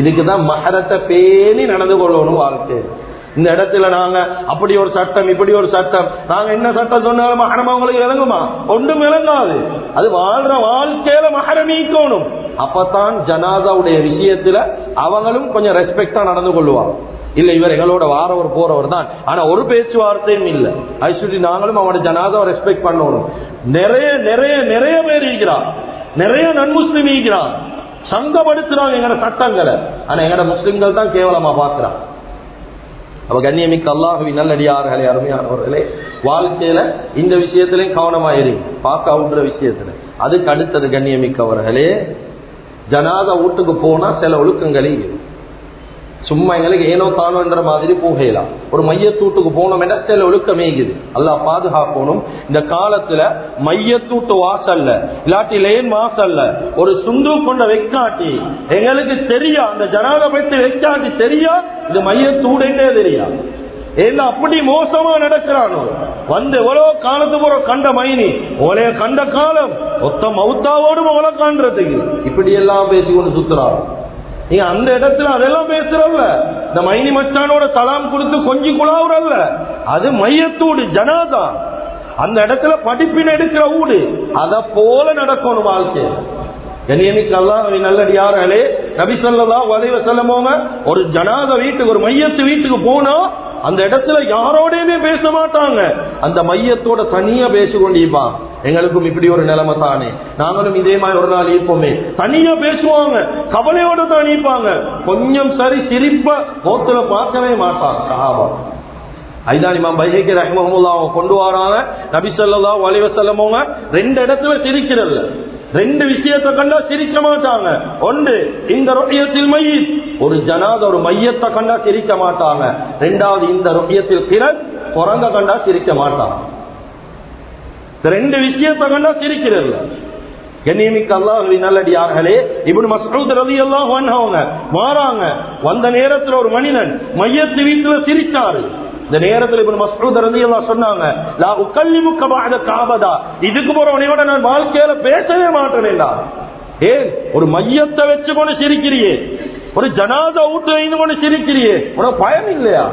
இதுக்குதான் மஹரத்தை பேணி நடந்து கொள்ளணும் வாழ்க்கை. இந்த இடத்துல நாங்க அப்படி ஒரு சட்டம் இப்படி ஒரு சட்டம், நாங்க என்ன சட்டம் சொன்னாலும் மஹரம் அவங்களுக்கு விளங்குமா? ஒன்றும் விளங்காது. அது வாழ்ற வாழ்க்கையில மஹரம் ஈக்கணும். அப்பதான் ஜனாதாவுடைய விஷயத்துல அவங்களும் கொஞ்சம் ரெஸ்பெக்டா நடந்து கொள்வாங்க. இல்ல இவர் எங்களோட வாரவர் போறவர் தான், ஆனா ஒரு பேச்சுவார்த்தையும் இல்லை. அது சொல்லி நாங்களும் அவனோட ஜனாதாவை ரெஸ்பெக்ட் பண்ணணும். நிறைய நிறைய நிறைய பேர் இருக்கிறார், நிறைய நன்முஸ்லிம் இருக்கிறார், சங்கப்படுத்துறாங்க எங்கட சட்டங்களை. ஆனா எங்கட முஸ்லிம்கள் தான் கேவலமா பாக்குறாங்க. அவ கண்ணியமிக்க அல்லாஹ்வின் நல்லடியார்களே, அருமையானவர்களே, வாழ்க்கையில இந்த விஷயத்திலையும் கவனமாயிருங்க, பார்க்க விடுற விஷயத்துல. அதுக்கு அடுத்தது கண்ணியமிக்கவர்களே, ஜனாதா வீட்டுக்கு போனா சில ஒழுக்கங்களே சும்மா எங்களுக்கு ஏனோ தானோ என்ற மாதிரி போகலாம். ஒரு மையத்தூட்டுக்கு போனோம் என்ற சில ஒழுக்கமேகுது, அல்லாஹ் பாதுகாக்கணும். இந்த காலத்துல மையத்தூட்டு வாசல்ல இல்லாட்டி லேன் வாசல்ல ஒரு சுண்டு கொண்ட வைக்காட்டி எங்களுக்கு தெரியா, அந்த ஜனாதா பற்றி வைக்காட்டி தெரியா, இது மையத்தூடே தெரியா. ஏன்னா அப்படி மோசமா நடக்கிறானோ வந்து எவ்வளவு காலத்துக்கு போற கண்ட மைனி ஓலைய கண்ட காலம் ஒத்த மௌத்தாவோடும் அவளை காண்றதுக்கு இப்படி எல்லாம் பேசிக்கொண்டு சுத்துறாரு. நீங்க அந்த இடத்துல அதெல்லாம் பேசுறல்ல, இந்த மைனி மச்சானோட சலாம் கொடுத்து கொஞ்சி குழாவுறல்ல, அது மையத்தூடு ஜனாதா. அந்த இடத்துல படிப்பின் எடுக்கிற ஊடு, அத போல நடக்கணும் வாழ்க்கை. கண்ணியமிக்க அல்லாஹ்வின் நல்லடியார்களே, நபி ஸல்லல்லாஹு அலைஹி வஸல்லம் ஒரு ஜனாதா வீட்டுக்கு, ஒரு மையத்து வீட்டுக்கு போனா அந்த இடத்துல யாரோடையுமே பேச மாட்டாங்க, அந்த மையத்தோட தனியா பேசிக்கொண்டிருப்பாங்க. எங்களுக்கும் இப்படி ஒரு நிலைமை தானே, நாங்களும் இதே மாதிரி ஒரு நாள் இருப்போமே, தனியா பேசுவாங்க, கவலையோட தான் இருப்பாங்க. கொஞ்சம் சரி சிரிப்ப மௌத்துல பார்க்கவே மாட்டாங்க சஹாபா. ஐதான் இமாம் பைஹகி ரஹ்மஹுல்லாஹ் கொண்டு வராங்க, நபி ஸல்லல்லாஹு அலைஹி வஸல்லம் ரெண்டு இடத்துல சிரிக்கிறது, ரெண்டு விஷயத்தை கண்டா சிரிக்க மாட்டாங்க. ஒன்று இந்த ருஹியத்தில் மையத், ஒரு ஜனாதா ஒரு மையத்தை கண்டா சிரிக்க மாட்டாங்க. ரெண்டாவது இந்த ருஹியத்தில் கிரத், குரங்க கண்டா சிரிக்க மாட்டாங்க. ரெண்டு விஷயத்தை கண்டா சிரிக்கிறது. கண்ணியமிக்க அல்லாஹ்வின் நல்லடியார்களே, இப்னு மஸ்ஊத் ரலியல்லாஹு அன்ஹு வாராங்க, வந்த நேரத்தில் ஒரு மனிதன் மையத்து வீட்டுல சிரிச்சாரு. இந்த நேரத்தில் இப்னு மஸ்ஊத் ரலியல்லாஹு சொன்னாங்க, லா உகல்லிமுக பஅத கஅபதா, இதுக்கு போற உனையோட நான் வாழ்க்கையில பேசவே மாட்டேன்டா. ஏன் ஒரு மையத்தை வச்சு கொண்டு சிரிக்கிறியே, ஒரு ஜனாதா வீட்டு வைந்து கொண்டு சிரிக்கிறியே, உனக்கு பயம் இல்லையா?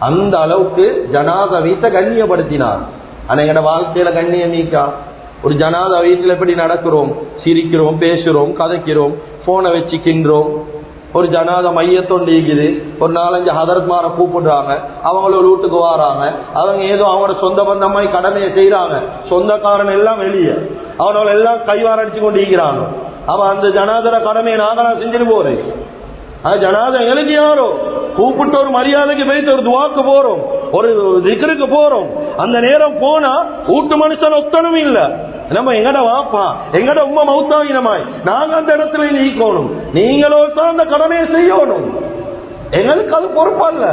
அந்த அளவுக்கு ஜனாதா வீட்டை கண்ணியப்படுத்தினார். ஆனா எங்கட வாழ்க்கையில கண்ணியமிக்கா? ஒரு ஜனாதா வீட்டில் எப்படி நடக்கிறோம், சிரிக்கிறோம், பேசுறோம், கதைக்கிறோம், போனை வச்சுக்கின்றோம். ஒரு ஜனாதா மையத்தொண்டு இருக்குது, ஒரு 4-5 ஹதரத்மார கூப்பிடுறாங்க, அவங்களோட வீட்டுக்கு வராங்க, அவங்க ஏதோ அவங்களோட சொந்த பந்தமாய் கடமையை செய்யறாங்க, சொந்தக்காரன் எல்லாம் வெளியே, அவனோட எல்லாம் கைவார அடிச்சு கொண்டு இருக்கிறாங்க. அவன் அந்த ஜனாதர கடமையை நாங்களா செஞ்சுட்டு போறேன். அது ஜனாதா எங்களுக்கு யாரோ கூப்பிட்டு ஒரு மரியாதைக்கு போயிட்டு ஒரு துவாக்கு போறோம், ஒரு திக்ருக்கு போறோம். அந்த நேரம் போனா வீட்டு மனுஷன் ஒத்தனும் இல்ல, நம்ம எங்கட வாப்பா எங்கட உம்மா மௌத்தாயினமாய் நாங்க அந்த இடத்துல நீக்கணும், நீங்களோ தான் அந்த கடமையை செய்யணும். எங்களுக்கு அது பொறுப்பல்ல.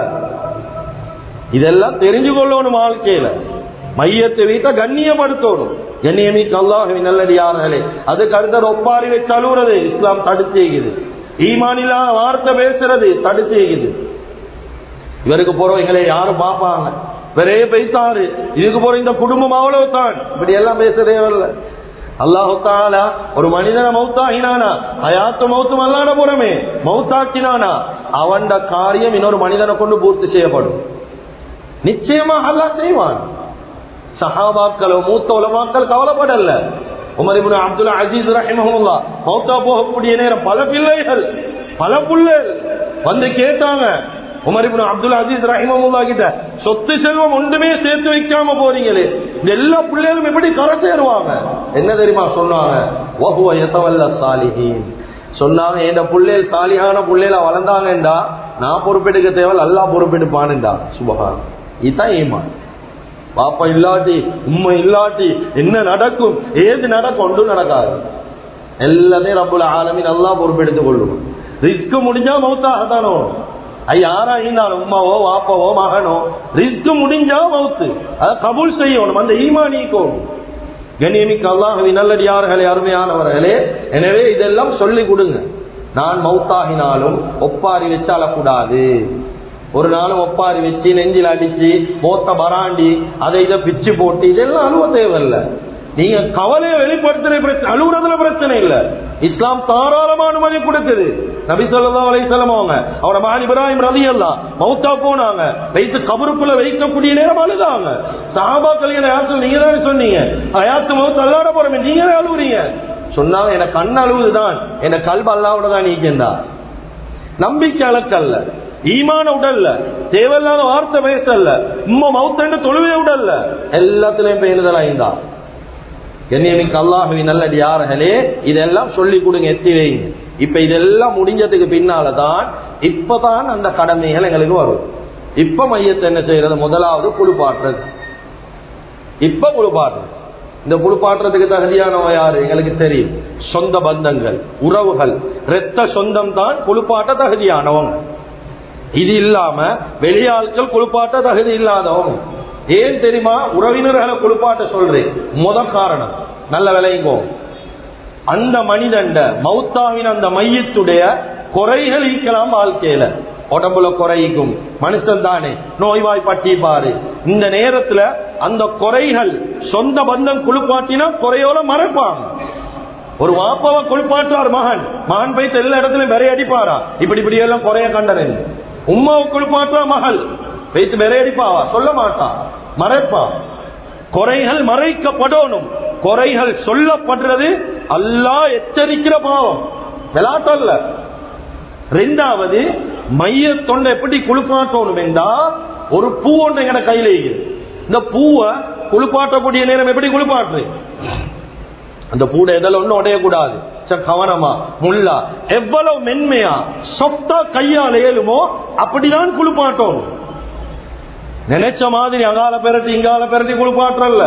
இதெல்லாம் தெரிஞ்சு கொள்ளணும். வாழ்க்கையில மையத்தை வீட்டை கண்ணியப்படுத்தணும். கண்ணியமிக்க அல்லாஹ்வின் நல்லடியார்களே, அதுக்கு அடுத்த ஒப்பாரி வச்சு அழுகுறது இஸ்லாம் தடுத்தேகுது. ஈமானிலா வார்த்தை பேசுறது தடுத்தேகுது. இவருக்கு போறோம் எங்களை யாரும் பார்ப்பாங்க, வேறே பேசாரு, இதுக்கு போற இந்த குடும்பம் அவ்வளவு தான், இப்படி எல்லாம் பேச தேவையில்லை. அல்லாஹு தஆலா ஒரு மனிதனை மௌத்தாகினானா, ஹயாத்து மௌத்தும் அல்லாத புறமே மௌத்தாக்கினானா, அவன் காரியம் இன்னொரு மனிதனை கொண்டு பூர்த்தி செய்யப்படும். நிச்சயமாக அல்லாஹ் செய்வான். சஹாபாக்களோ மூத்த உலமாக்கள் கவலைப்படல. உமர் இப்னு அப்துல் அசீஸ் ரஹிமஹுல்லாஹ் மௌத்தா போகக்கூடிய நேரம் பல பிள்ளைகள் வந்து கேட்டாங்க, உமர் இப்னு அப்துல் அசீஸ் ரஹிமஹுல்லாஹ் கிட்ட, சொத்து செல்வம் ஒன்றுமே சேர்த்து வைக்காம போறீங்களே, இந்த எல்லா பிள்ளைகளும் எப்படி கரை சேருவாங்க? என்ன தெரியுமா சொன்னாங்க? வஹுவ யதவல்ல ஸாலிஹீன். சொன்னாங்க, என் பிள்ளைகள் சாலிஹான பிள்ளைகள வளர்ந்தாங்கண்டா நான் பொறுப்பெடுக்க தேவையில்ல, அல்லாஹ் பொறுப்பெடுப்பானுண்டா. சுபஹான். இதுதான் ஈமான். பாப்பா இல்லாட்டி உம்மை இல்லாட்டி என்ன நடக்கும், ஏது நடக்கும், ஒன்றும் நடக்காது. எல்லாத்தையும் ரப்புல் ஆலமீன் அல்லாஹ் பொறுப்பெடுத்துக் கொள்ளும். ரிஸ்க் முடிஞ்சா மௌத்தாகத்தானோ, யாரா இருந்தாலும் உம்மாவோ வாப்பாவோ மகனோ, ரிஸ்க் முடிஞ்சா மௌத்து, அதை கபூல் செய்யணும். அந்த ஈமானிக்கும் கண்ணியமிக்க அல்லாஹ்வின் நல்லடியார்களே, அருமையானவர்களே, எனவே இதெல்லாம் சொல்லிக் கொடுங்க. நான் மௌத்தாகினாலும் ஒப்பாரி வச்சு அழக்கூடாது. ஒரு நாளும் ஒப்பாரி வச்சு நெஞ்சில் அடிச்சு மோத்த பராண்டி அதை இதை பிச்சு போட்டு இதெல்லாம் அழுவ தேவையில்லை. நீங்க கவலையை வெளிப்படுத்துற பிரச்சனை, அழுகுறதுல பிரச்சனை இல்ல. இஸ்லாம் தாராளமா அனுமதி கொடுக்குது. நபி ஸல்லல்லாஹு அலைஹி வஸல்லம் அவரோட மகன் இப்ராஹிம் ரலியல்லாஹு மௌத்தா போனாங்க, வைத்து கபருக்குள்ள வைக்கக்கூடிய நேரம் அழுதாங்க. சஹாபாக்கள் நீங்க தானே சொன்னீங்க ஹயாத்து மௌத் அல்லாஹ்வோட போறமே, நீங்க தான் அழுகுறீங்க சொன்னாங்க. எனக்கு கண் அழுவுதுதான், எனக்கு கல்பு அல்லாஹ்வோட தான் நீக்கின்றா. நம்பிக்கை அளக்கல்ல, ஈமான உடல்ல, தேவையில்லாத வார்த்தை பேசல, உம்மா மௌத்தன்னு தொழுவே உடல்ல, எல்லாத்திலையும் பேணுதலாய்ந்தா. கண்ணியமிக்க அல்லாஹ்வின் நல்லடியார்களே, இதெல்லாம் சொல்லி கொடுங்க, எத்தி வைங்க. இப்ப இதெல்லாம் முடிஞ்சதுக்கு பின்னாலதான் இப்பதான் அந்த கடமைகள் எங்களுக்கு வரும். இப்ப மையத்தை என்ன செய்யறது? முதலாவது குளிப்பாட்டுறது. இப்ப குளிப்பாட்டுறது. இந்த குளிப்பாட்டுறதுக்கு தகுதியானவ யாரு எங்களுக்கு தெரியும். சொந்த பந்தங்கள், உறவுகள், இரத்த சொந்தம் தான் குளிப்பாட்ட தகுதியானவங்க. இது இல்லாம வெளியாட்கள் குளிப்பாட்ட தகுதி இல்லாதவங்க. ஏன் தெரியுமா? உறவினர்களை குளிப்பாட்ட சொல்றேன். முத காரணம் நல்ல விளைங்கோ, அந்த மனிதன் மௌத்தாவின் அந்த மையத்துடைய குறைகள் இருக்கலாம். வாழ்க்கையில உடம்புல குறைக்கும் மனுஷன் தானே, நோய்வாய்ப்பட்டி பாரு. இந்த நேரத்துல அந்த குறைகள் சொந்த பந்தம் குளிப்பாட்டினா குறையோட மறைப்பாங்க. ஒரு வாப்பாவை குளிப்பாற்றார் மகன், மகன் போய் எல்லா இடத்துலயும் வெறை அடிப்பாரா, இப்படி இப்படி எல்லாம் குறைய கண்டனேன். உம்மாவை குளிப்பாற்றா மகள் வைத்து வெறை அடிப்பாவா, சொல்ல மாட்டான், மறைப்பான். குறைகள் மறைக்கப்படணும். குறைகள் சொல்லப்படுறது அல்லாஹ் எச்சரிக்கிற பாவம், விளாட்டல்ல. ரெண்டாவது, மைய தொண்டை எப்படி குளிப்பாட்டணும் என்றா, ஒரு பூ ஒன்று எங்கட கையில இந்த பூவை குளிப்பாட்டக்கூடிய நேரம் எப்படி குளிப்பாட்டு? அந்த பூட எதில் ஒன்றும் உடையக்கூடாது, கவனமா முள்ளா எவ்வளவு மென்மையா சொத்தா கையால் ஏழுமோ அப்படிதான் குளிப்பாட்டணும். நினைச்ச மாதிரி அங்கால பெரட்டி இங்கால பெரட்டி குளிப்பாற்றல்ல.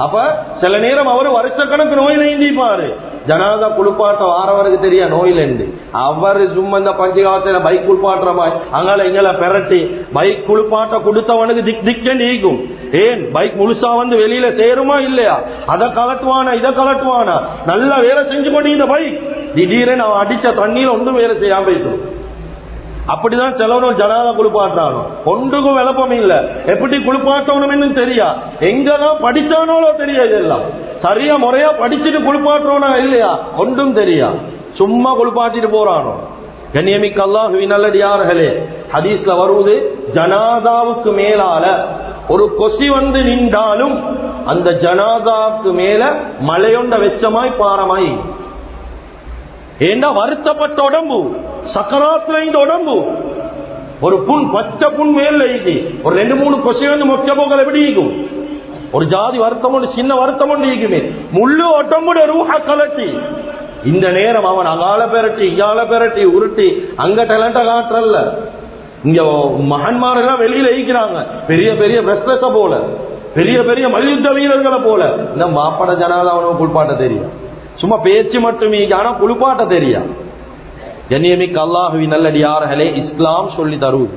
அப்ப சில நேரம் அவரு வருஷக்கணக்கு நோயில இந்திப்பாரு. ஜனாதா குளிப்பாட்ட வாரவருக்கு தெரியா நோயில இருந்து, அவரு சும்மா இந்த பஞ்சகாலத்துல பைக் குளிப்பாட்டுற மாதிரி அங்கால இங்கால பெரட்டி பைக் குளிப்பாட்ட கொடுத்தவனுக்கு திக் திக்கண்டு ஈக்கும். ஏன் பைக் முழுசா வந்து வெளியில சேருமா இல்லையா, அதை கலட்டுவானா இதை கலட்டுவானா, நல்லா வேலை செஞ்சு கொண்டு இந்த பைக் திடீரென்னு அவன் அடிச்ச தண்ணீர் ஒன்றும் வேலை செய்யாம போயிட்டு. அப்படிதான் செலவனும் ஜனாதா குளிப்பாட்டானோ, ஒன்றுக்கும் விளப்பம் இல்ல. எப்படி குளிப்பாட்டணும்னு தெரியா, எங்கதான் படிச்சானோலோ தெரியா, இதெல்லாம் சரியா முறையா படிச்சுட்டு குளிப்பாட்டுறோனா இல்லையா ஒன்றும் தெரியா, சும்மா குளிப்பாட்டிட்டு போறானோ. கண்ணியமிக்க அல்லாஹ்வின் நல்லடியார்களே, ஹதீஸ்ல வருவது, ஜனாதாவுக்கு மேலால ஒரு கொசி வந்து நின்றாலும் அந்த ஜனாதாவுக்கு மேல மலையொண்ட வெச்சமாய் பாரமாய். ஏண்டா வருத்தப்பட்ட உடம்பு, சக்கராத்துல இந்த உடம்பு, ஒரு புண் பச்சை புண் மேல ஒரு 2-3 கொசை வந்து மொச்ச போக்கல் எப்படி இருக்கும், ஒரு ஜாதி வருத்தம் ஒன்று சின்ன வருத்தம் ஒன்று இருக்குமே, முழு உடம்புடைய ரூஹ கலட்டி. இந்த நேரம் அவன் அங்கால பெரட்டி இங்கால பெரட்டி உருட்டி அங்க டேலண்ட காட்டுறல்ல. இங்க மகன்மாரெல்லாம் வெளியில ஈக்கிறாங்க பெரிய பெரிய பிரஸ்லெஸ போல, பெரிய பெரிய மல்யுத்த வீரர்களை போல. இந்த மாப்பட ஜனாதா அவனுக்கு குளிப்பாட்ட தெரியும், சும்மா பேச்சு மட்டுமே, ஆனா குளிப்பாட்ட தெரியும். கண்ணியமிக்க அல்லாஹுவின் நல்லடியார்களே, இஸ்லாம் சொல்லி தருவது.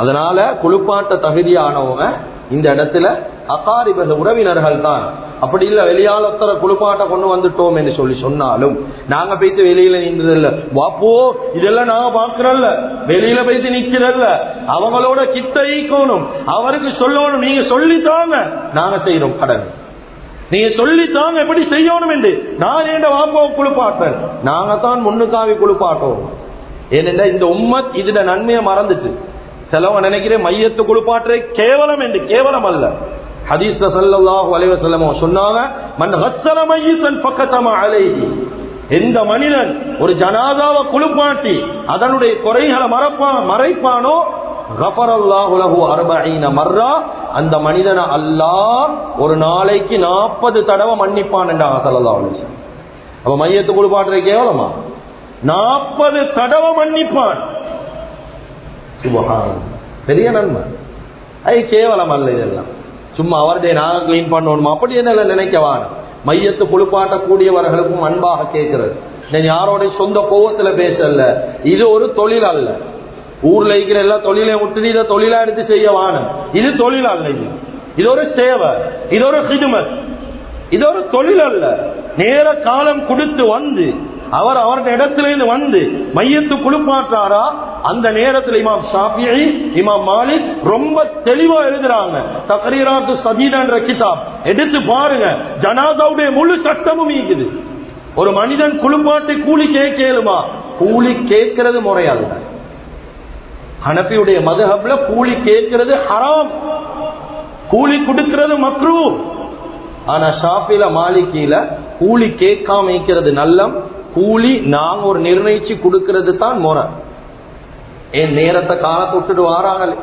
அதனால குளிப்பாட்ட தகுதியானவங்க இந்த இடத்துல அகாரிபக உறவினர்கள் தான். அப்படி இல்ல வெளியாளத்தர குளிப்பாட்ட கொண்டு வந்துட்டோம் என்று சொல்லி சொன்னாலும் நாங்க போய்த்து வெளியில நின்றதில்ல, வாப்போ இதெல்லாம் நாங்க பாக்குறல்ல, வெளியில போய்த்து நிக்கிறல்ல, அவங்களோட கிட்ட ஈக்கணும், அவருக்கு சொல்லணும், நீங்க சொல்லித்தாங்க நாங்க செய்யறோம் கடன், நீங்க சொல்லித்தாங்க எப்படி செய்யணும் என்று. நான் ஏண்ட வாப்பாவை குளிப்பாட்டேன், நாங்க தான் முன்னுக்காவி குளிப்பாட்டோம். ஏனென்றா இந்த உம்மத் இதுல நன்மையை மறந்துட்டு சிலவங்க நினைக்கிறேன் மையத்து குளிப்பாட்டுறே கேவலம் என்று. கேவலம் அல்ல. ஹதீஸ்ல ஸல்லல்லாஹு அலைஹி வஸல்லம் சொன்னாங்க, மன் கஸ்ஸல மையத்தன் ஃபக்கதம அலைஹி, எந்த மனிதன் ஒரு ஜனாதாவை குளிப்பாட்டி அதனுடைய குறைகளை மறைப்பானோ கஃபரல்லாஹு லஹு 40 மர்ரா, அந்த மனிதனை அல்லாஹ் ஒரு நாளைக்கு 40 தடவை மன்னிப்பான் என்றாங்க ஸல்லல்லாஹு அலைஹி வஸல்லம். அப்ப மையத்து குளிப்பாட்டுறே கேவலமா? 40 தடவை மன்னிப்பான். சுபஹான், பெரிய நன்மை. அது கேவலம் அல்ல. இதெல்லாம் சும்மா அவருடைய நாங்க கிளீன் பண்ணணுமா அப்படி என்ன நினைக்கவான. மையத்து குளிப்பாட்டக்கூடியவர்களுக்கும் அன்பாக கேட்கிறது. யாரோடைய சொந்த கோவத்துல பேசல, இது ஒரு தொழில் அல்ல. ஊர்ல இருக்கிற எல்லா தொழிலையும் விட்டு இதை தொழிலா எடுத்து செய்யவான. இது தொழில் அல்ல, இது ஒரு சேவை, இது ஒரு ஹிதுமத், இது ஒரு தொழில் அல்ல. நேர காலம் கொடுத்து வந்து அவர் அவருடைய இடத்திலிருந்து வந்து மையத்து குளிப்பாற்றாரா, அந்த நேரத்தில் இமாம் ஷாஃபிஈ, இமாம் மாலிக் ரொம்ப தெளிவா எழுதுறாங்க. தக்ரீராத்து ஸதீதா என்ற கிதாப் எடுத்து பாருங்க, ஜனாதாவுடைய முழு சட்டமும் இருக்குது. ஒரு மனிதன் குளிப்பாட்டி கூலி கேட்கலுமா? கூலி கேட்கிறது முறையல்ல. ஹனஃபியுடைய மதுஹப்ல கூலி கேட்கிறது ஹராம், கூலி கொடுக்கிறது மக்ரூஹ். ஆனா ஷாஃபில மாலிகில கூலி கேட்காம இருக்கிறது நல்லம், கூலி நாங்க ஒரு நிர்ணயிச்சு கொடுக்கிறது தான் முறை. ஏன் நேரத்தை காலத்தை விட்டுட்டு வாராங்களே,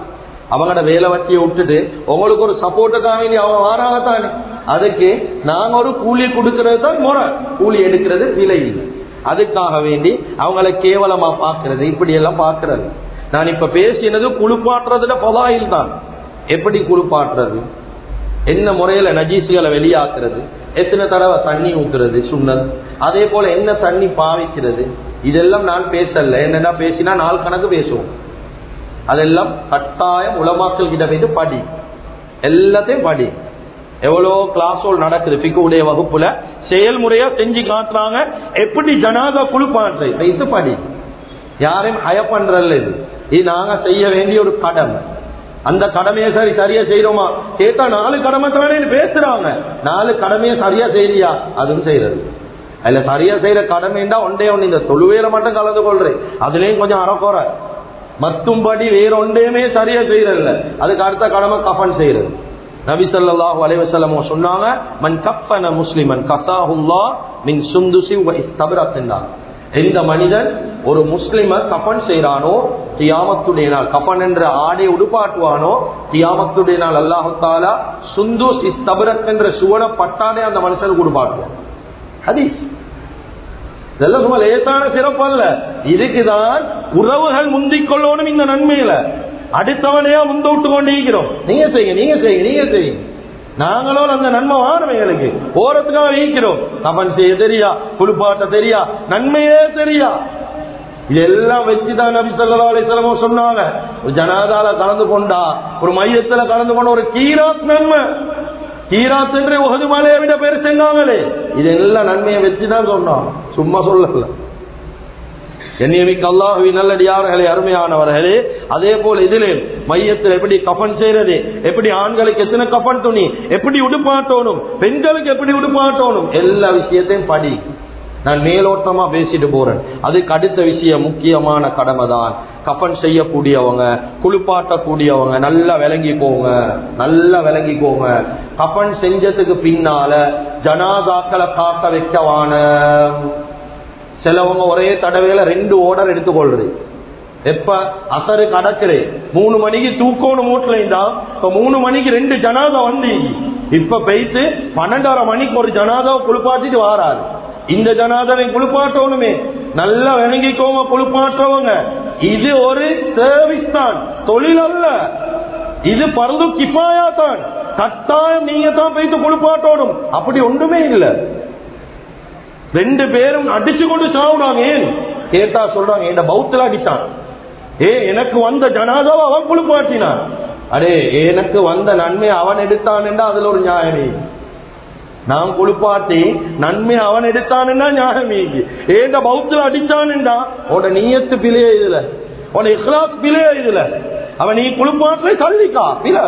அவங்களோட வேலை வட்டியை விட்டுட்டு உங்களுக்கு ஒரு சப்போர்ட்டுக்காக வேண்டி அவங்க வாராங்க தானே, அதுக்கு நாங்க ஒரு கூலி கொடுக்கிறது தான் முறை, கூலி எடுக்கிறது விலை இல்லை. அதுக்காக வேண்டி அவங்களை கேவலமா பாக்குறது, இப்படி எல்லாம் பாக்குறது. நான் இப்ப பேசினது குளிப்பாட்டுறதுல பதாயில் தான். எப்படி குளிப்பாட்டுறது, என்ன முறையில நஜீசுகளை வெளியாக்குறது, எத்தனை தடவை தண்ணி ஊத்துறது சுன்னத், அதே போல என்ன தண்ணி பாவிக்கிறது, இதெல்லாம் நான் பேசல. என்னன்னா பேசினா நாள் கணக்கு பேசுவோம். அதெல்லாம் கட்டாயம் உலமாக்கள் கிட்ட போயிட்டு படி, எல்லாத்தையும் படி. எவ்வளோ கிளாஸோல் நடக்குது ஃபிக்ஹுடைய வகுப்புல, செயல்முறையா செஞ்சு காட்டுறாங்க. எப்படி ஜனாதா குளிப்பாட்டு வைத்து படி. யாரையும் ஹய பண்றல்ல, இது நாங்க செய்ய வேண்டிய ஒரு கடமை. அந்த கடமையை சரியா செய்யறோமா கேட்டா 4 கடமை தானே பேசுறாங்க. 4 கடமையை சரியா செய்யறியா? அதுவும் செய்யறது அதுல சரியா செய்யற கடமைண்டா ஒன்றே ஒண்ணு, இந்த தொழுவேல மட்டும் கலந்து கொள்றேன், அதுலயும் கொஞ்சம் அறக்குறை, மத்தும்படி வேற ஒன்றையுமே சரியா செய்யறதில்ல. அதுக்கு அடுத்த கடமை கஃபன் செய்யறது. நபி ஸல்லல்லாஹு அலைஹி வஸல்லம் சொன்னாங்க, மன் கஃபன முஸ்லிமன் கஸாஹுல்லாஹ் மின் சுந்துசி வ இஸ்தப்ரக் என்றாங்க. எந்த மனிதன் ஒரு முஸ்லிம கஃபன் செய்யறானோ, கியாமத்துடைய நாள் கஃபன் என்ற ஆடை உடுப்பாட்டுவானோ, கியாமத்துடைய நாள் அல்லாஹ் தஆலா சுந்துஸ் இஸ்தப்ரக் என்ற சுவன பட்டாடை அந்த மனுஷனுக்கு உடுப்பாட்டுவான். ஹதீஸ். இதெல்லாம் சும்மா லேசான சிறப்பு அல்ல. இதுக்குதான் உறவுகள் முந்திக் கொள்ளணும். இந்த நன்மையில அடுத்தவனையா முந்த விட்டு கொண்டிருக்கிறோம். நீங்க செய்யுங்க, நீங்க செய்யுங்க, நீங்க செய்யுங்க. நாங்களோட அந்த நன்மை வாரவைகளுக்கு ஓரத்துக்காக வைக்கிறோம். கஃபன் செய்ய தெரியா, குளிப்பாட்ட தெரியா, நன்மையே தெரியா, இதெல்லாம் வச்சுதான் நபி ஸல்லல்லாஹு அலைஹி வஸல்லம் சொன்னாங்க, ஒரு ஜனாதால கலந்து கொண்டா, ஒரு மையத்துல கலந்து கொண்ட ஒரு கீராத் நன்மை. கீராத் என்று உஹது மலையை விட பேர் செஞ்சாங்களே, இதெல்லாம் நன்மையை வச்சுதான் சொன்னாங்க, சும்மா சொல்லல. கண்ணியமிக்க அல்லாஹ்வின் நல்லடியார்களே, அருமையானவர்களே, அதே போல இதிலே மையத்தில் எப்படி கஃபன் செய்யறது, எப்படி ஆண்களுக்கு எத்தனை கஃபன் துணி, எப்படி உடுப்பாட்டணும், பெண்களுக்கு எப்படி உடுப்பாட்டணும், எல்லா விஷயத்தையும் படி. நான் மேலோட்டமா பேசிட்டு போறேன். அதுக்கு அடுத்த விஷயம் முக்கியமான கடமை தான். கஃபன் செய்யக்கூடியவங்க, குளிப்பாட்டக்கூடியவங்க நல்லா விளங்கிக்கோங்க, நல்லா விளங்கிக்கோங்க. கஃபன் செஞ்சதுக்கு பின்னால ஜனாதாக்களை காக்க வைக்கவான. சிலவங்க ஒரே தடவையில 2 ஆர்டர் எடுத்துக்கொள்றது. எப்ப அசரு கடக்குது 3 மணிக்கு தூக்கணும் மூட்டில் தான், இப்ப 3 மணிக்கு 2 ஜனாதா வந்து இப்ப போயிட்டு 12:30 மணிக்கு ஒரு ஜனாதாவை குளிப்பாட்டிட்டு வாராது. இந்த ஜனாதாவை குளிப்பாட்டணுமே, நல்லா விளங்கிக்கோங்க குளிப்பாட்டுறவங்க. இது ஒரு சர்வீஸ் தான், தொழில் அல்ல. இது பர்து கிஃபாயா தான். கட்டாயம் நீங்க தான் போயிட்டு குளிப்பாட்டணும் அப்படி ஒன்றுமே இல்லை. 2 பேரும் அடிச்சு கொண்டு சாவுறாங்க. ஏன் கேட்டா சொல்றாங்க இந்த பௌத்துல அடித்தான். எனக்கு வந்த ஜனாதாவை அவன் குளிப்பாட்டினான். அடே எனக்கு வந்த நன்மை அவன் எடுத்தான் என்றா அதுல ஒரு நியாயமே. நான் குளிப்பாட்டி நன்மை அவன் எடுத்தான்டா நியாயமே. ஏண்ட பௌத்துல அடிச்சான்டா உட நீயத்து பிழையே இதுல, உன இஹ்லாஸ் பிழையே இதுல. அவன் நீ குளிப்பாட்டே தள்ளிக்கா பிழை.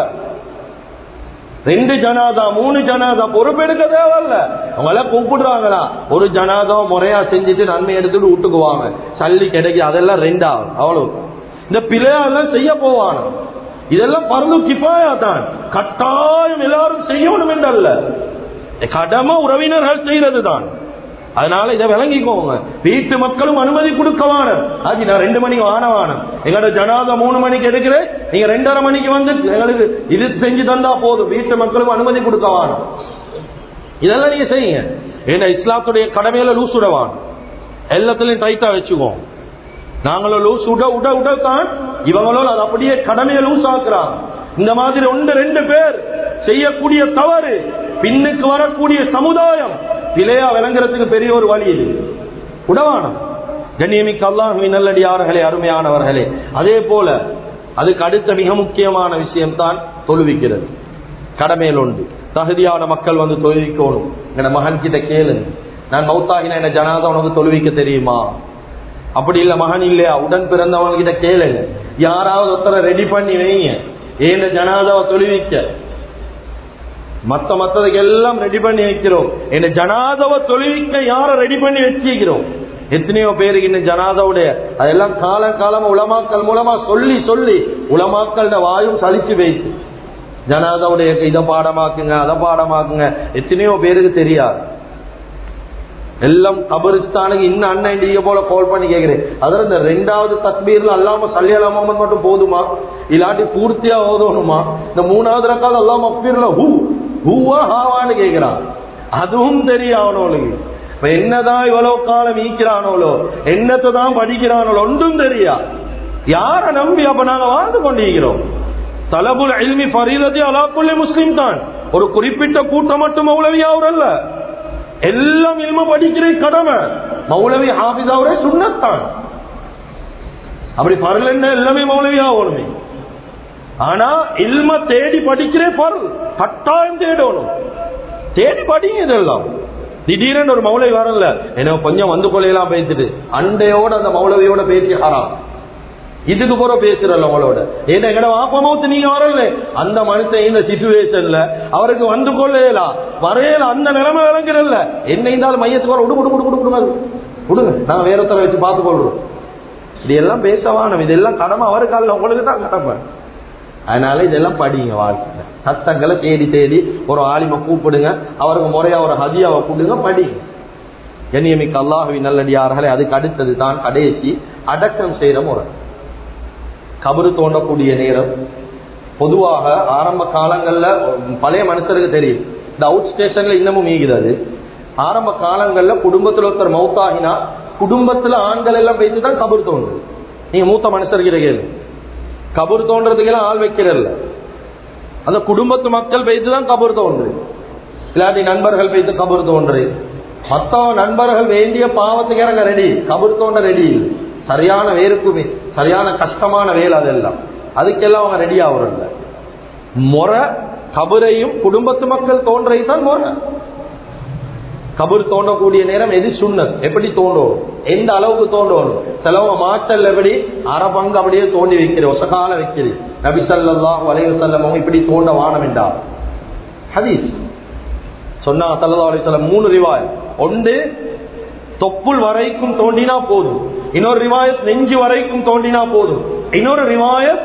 2 ஜனாதா 3 ஜனாதா பொறுப்பெடுக்க தேவையில்ல. அவங்கள கூப்பிடுறாங்களா ஒரு ஜனாதா முறையா செஞ்சுட்டு நன்மை எடுத்துட்டு வீட்டுக்குவாங்க, சல்லி கிடைக்கு, அதெல்லாம் 2ஆகும் அவ்வளவு. இந்த பிழையெல்லாம் செய்ய போவான இதெல்லாம் பர்து கிஃபாயா தான். கட்டாயம் எல்லாரும் செய்யணும் என்றல்ல, கடமை உறவினர்கள் செய்யறது தான். அதனால இதை விளங்கிக்கோங்க. வீட்டு மக்களும் அனுமதி கொடுக்கவான. அது நான் 2 மணிக்கு வானவானம், எங்களோட ஜனாதா 3 மணிக்கு எடுக்கிறேன், நீங்க 2:30 மணிக்கு வந்து எங்களுக்கு இது செஞ்சு தந்தா போதும். வீட்டு மக்களும் அனுமதி கொடுக்கவான. இதெல்லாம் நீங்க செய்யுங்க. ஏன்னா இஸ்லாத்துடைய கடமையில லூஸ் விடவான், எல்லாத்திலையும் டைட்டா வச்சுக்கோம். நாங்களும் லூஸ் உடத்தான் இவங்களும் அது அப்படியே கடமையை லூஸ் ஆக்குறாங்க. இந்த மாதிரி 1-2 பேர் செய்யக்கூடிய தவறு பின்னுக்கு வரக்கூடிய சமுதாயம் பிழையா விளங்குறதுக்கு பெரிய ஒரு வழி இது. உடவானம் கண்ணியமிக்க அல்லாஹ்வின் நல்லடியார்களே, அருமையானவர்களே, அதே போல அதுக்கு அடுத்த மிக முக்கியமான விஷயம் தான் தொழுவிக்கிறது. கடமையில் உண்டு. தகுதியான மக்கள் வந்து தொழுவிக்கணும். என் மகன் கிட்ட கேளுங்க, நான் மௌத்தாகினா என்ன ஜனாதா உனக்கு தொழுவிக்க தெரியுமா? அப்படி இல்ல மகன் இல்லையா, உடன் பிறந்தவங்க கிட்ட கேளுங்க, யாராவது ஒருத்தரை ரெடி பண்ணி வைங்க ஏன் ஜனாதாவை தொழுவிக்க. மத்ததுக்கு எல்லாம் ரெடி பண்ணி வைக்கிறோம், என்ன ஜனாதாவை தொழுவிக்க யார ரெடி பண்ணி வச்சிக்கிறோம். எத்தனையோ பேருக்கு இன்னும் ஜனாதாவுடைய அதெல்லாம் காலமா உலமாக்கள் மூலமா சொல்லி உலமாக்களோட வாயும் சலிச்சு வைத்து ஜனாதாவுடைய இதை பாடமாக்குங்க அதை பாடமாக்குங்க. எத்தனையோ பேருக்கு தெரியாது. எல்லாம் கபரிஸ்தானுக்கு இன்னும் அண்ணன் இண்டிய போல கால் பண்ணி கேட்கிறேன், அதில் இந்த 2வது தக்பீர்ல அல்லாம சல்லி அலா முஹம்மது மட்டும் போதுமா, இல்லாட்டி பூர்த்தியா ஓதணுமா? இந்த 3வது ரக்காத் அல்லாஹ் மக்ஃபிர்ல ஹூவா ஹாவான்னு கேட்கிறான். அதுவும் தெரியாதவனுக்கு இப்ப என்னதான் இவ்வளவு காலம் ஈக்கிறானோலோ, என்னத்தை தான் படிக்கிறானோ ஒன்றும் தெரியா. யார நம்பி அப்ப நாங்க வாழ்ந்து கொண்டிருக்கிறோம்? தலபுல் இல்மி ஃபரீலத்தி அலா குல்லி முஸ்லிம் தான். ஒரு குறிப்பிட்ட கூட்டம் மட்டும் மௌலவி ஆவரல்ல, எல்லாம் இல்ம படிக்கிற கடமை. மௌலவி ஹாஃபிஸ் ஆவரே சுன்னத்தான். அப்படி ஃபர்ல் என்ன எல்லாமே மௌலவி ஆகணுமே. ஆனா இல்ம தேடி படிக்கிற ஃபர்ல் கட்டாயம் தேடணும். தேடி படிங்க. இதெல்லாம் திடீரென்று ஒரு மௌலவி வரல, என்ன கொஞ்சம் வந்து கொள்ளையெல்லாம் பேசிட்டு அண்டையோட அந்த மௌலவியோட பேசி ஹராம், இதுக்கு போற பேசுறல்ல உங்களோட. ஏன்னா எங்கட வாப்பமௌத்து நீங்க வரல, அந்த மனுஷன் இந்த சிச்சுவேஷன்ல அவருக்கு வந்து கொள்ளையலாம் வரையல, அந்த நிலைமை விளங்குறல்ல. என்ன இருந்தாலும் மையத்துக்கு வர விடுங்க, நாங்க வேற ஒருத்தரை வச்சு பார்த்து கொள்றோம். இதெல்லாம் பேசவான, இதெல்லாம் கடமை அவருக்கால, உங்களுக்கு தான் கடமை. அதனால இதெல்லாம் படிங்க. வாழ்க்கை சத்தங்களை தேடி ஒரு ஆலிமை கூப்பிடுங்க, அவருக்கு முறையா ஒரு ஹதியாவை கூப்பிடுங்க, படிங்க. கண்ணியமிக்க அல்லாஹ்வின் நல்லடியார்களே, அதுக்கு அடுத்தது தான் கடைசி அடக்கம் செய்யற முறை. கபரு தோண்டக்கூடிய நேரம் பொதுவாக ஆரம்ப காலங்கள்ல பழைய மனுஷருக்கு தெரியும், இந்த அவுட் ஸ்டேஷன்ல இன்னமும் ஈகுது. ஆரம்ப காலங்கள்ல குடும்பத்துல ஒருத்தர் மௌத்தாகினா குடும்பத்துல ஆண்கள் எல்லாம் பேசி தான் கபரு தோன்றுது. நீங்க மூத்த மனுஷர்கிட்ட கேளு, கபூர் தோன்றதுக்கெல்லாம் ஆள் வைக்கிறல்ல, அந்த குடும்பத்து மக்கள் பேசி தான் கபூர் தோன்று. இல்லாட்டி நண்பர்கள் பேசி கபூர் தோன்று. மற்ற நண்பர்கள் வேண்டிய பாவத்துக்கு இறங்க ரெடி, கபூர் தோன்ற ரெடி. சரியான வேருக்குமே சரியான கஷ்டமான வேலை அதெல்லாம், அதுக்கெல்லாம் அவங்க ரெடி ஆகுறல்ல. முறை கபரையும் குடும்பத்து மக்கள் தோன்றை தான் முறை. கபூர் தோண்டக்கூடிய நேரம் எது சுன்னத், எப்படி தோண்டும், எந்த அளவுக்கு தோண்டணும். சிலவங்க மாற்றல் எப்படி அரை பங்கு அப்படியே தோண்டி வைக்கிறேன், ஒசகால வைக்கிறேன். நபி ஸல்லல்லாஹு அலைஹி வஸல்லம் இப்படி தோண்ட வானம் என்றார் ஹதீஸ் சொன்னா. ஸல்லல்லாஹு அலைஹி வஸல்லம் 3 ரிவாயத். ஒன்று தொப்புள் வரைக்கும் தோண்டினா போதும், இன்னொரு ரிவாயத் நெஞ்சு வரைக்கும் தோண்டினா போதும், இன்னொரு ரிவாயத்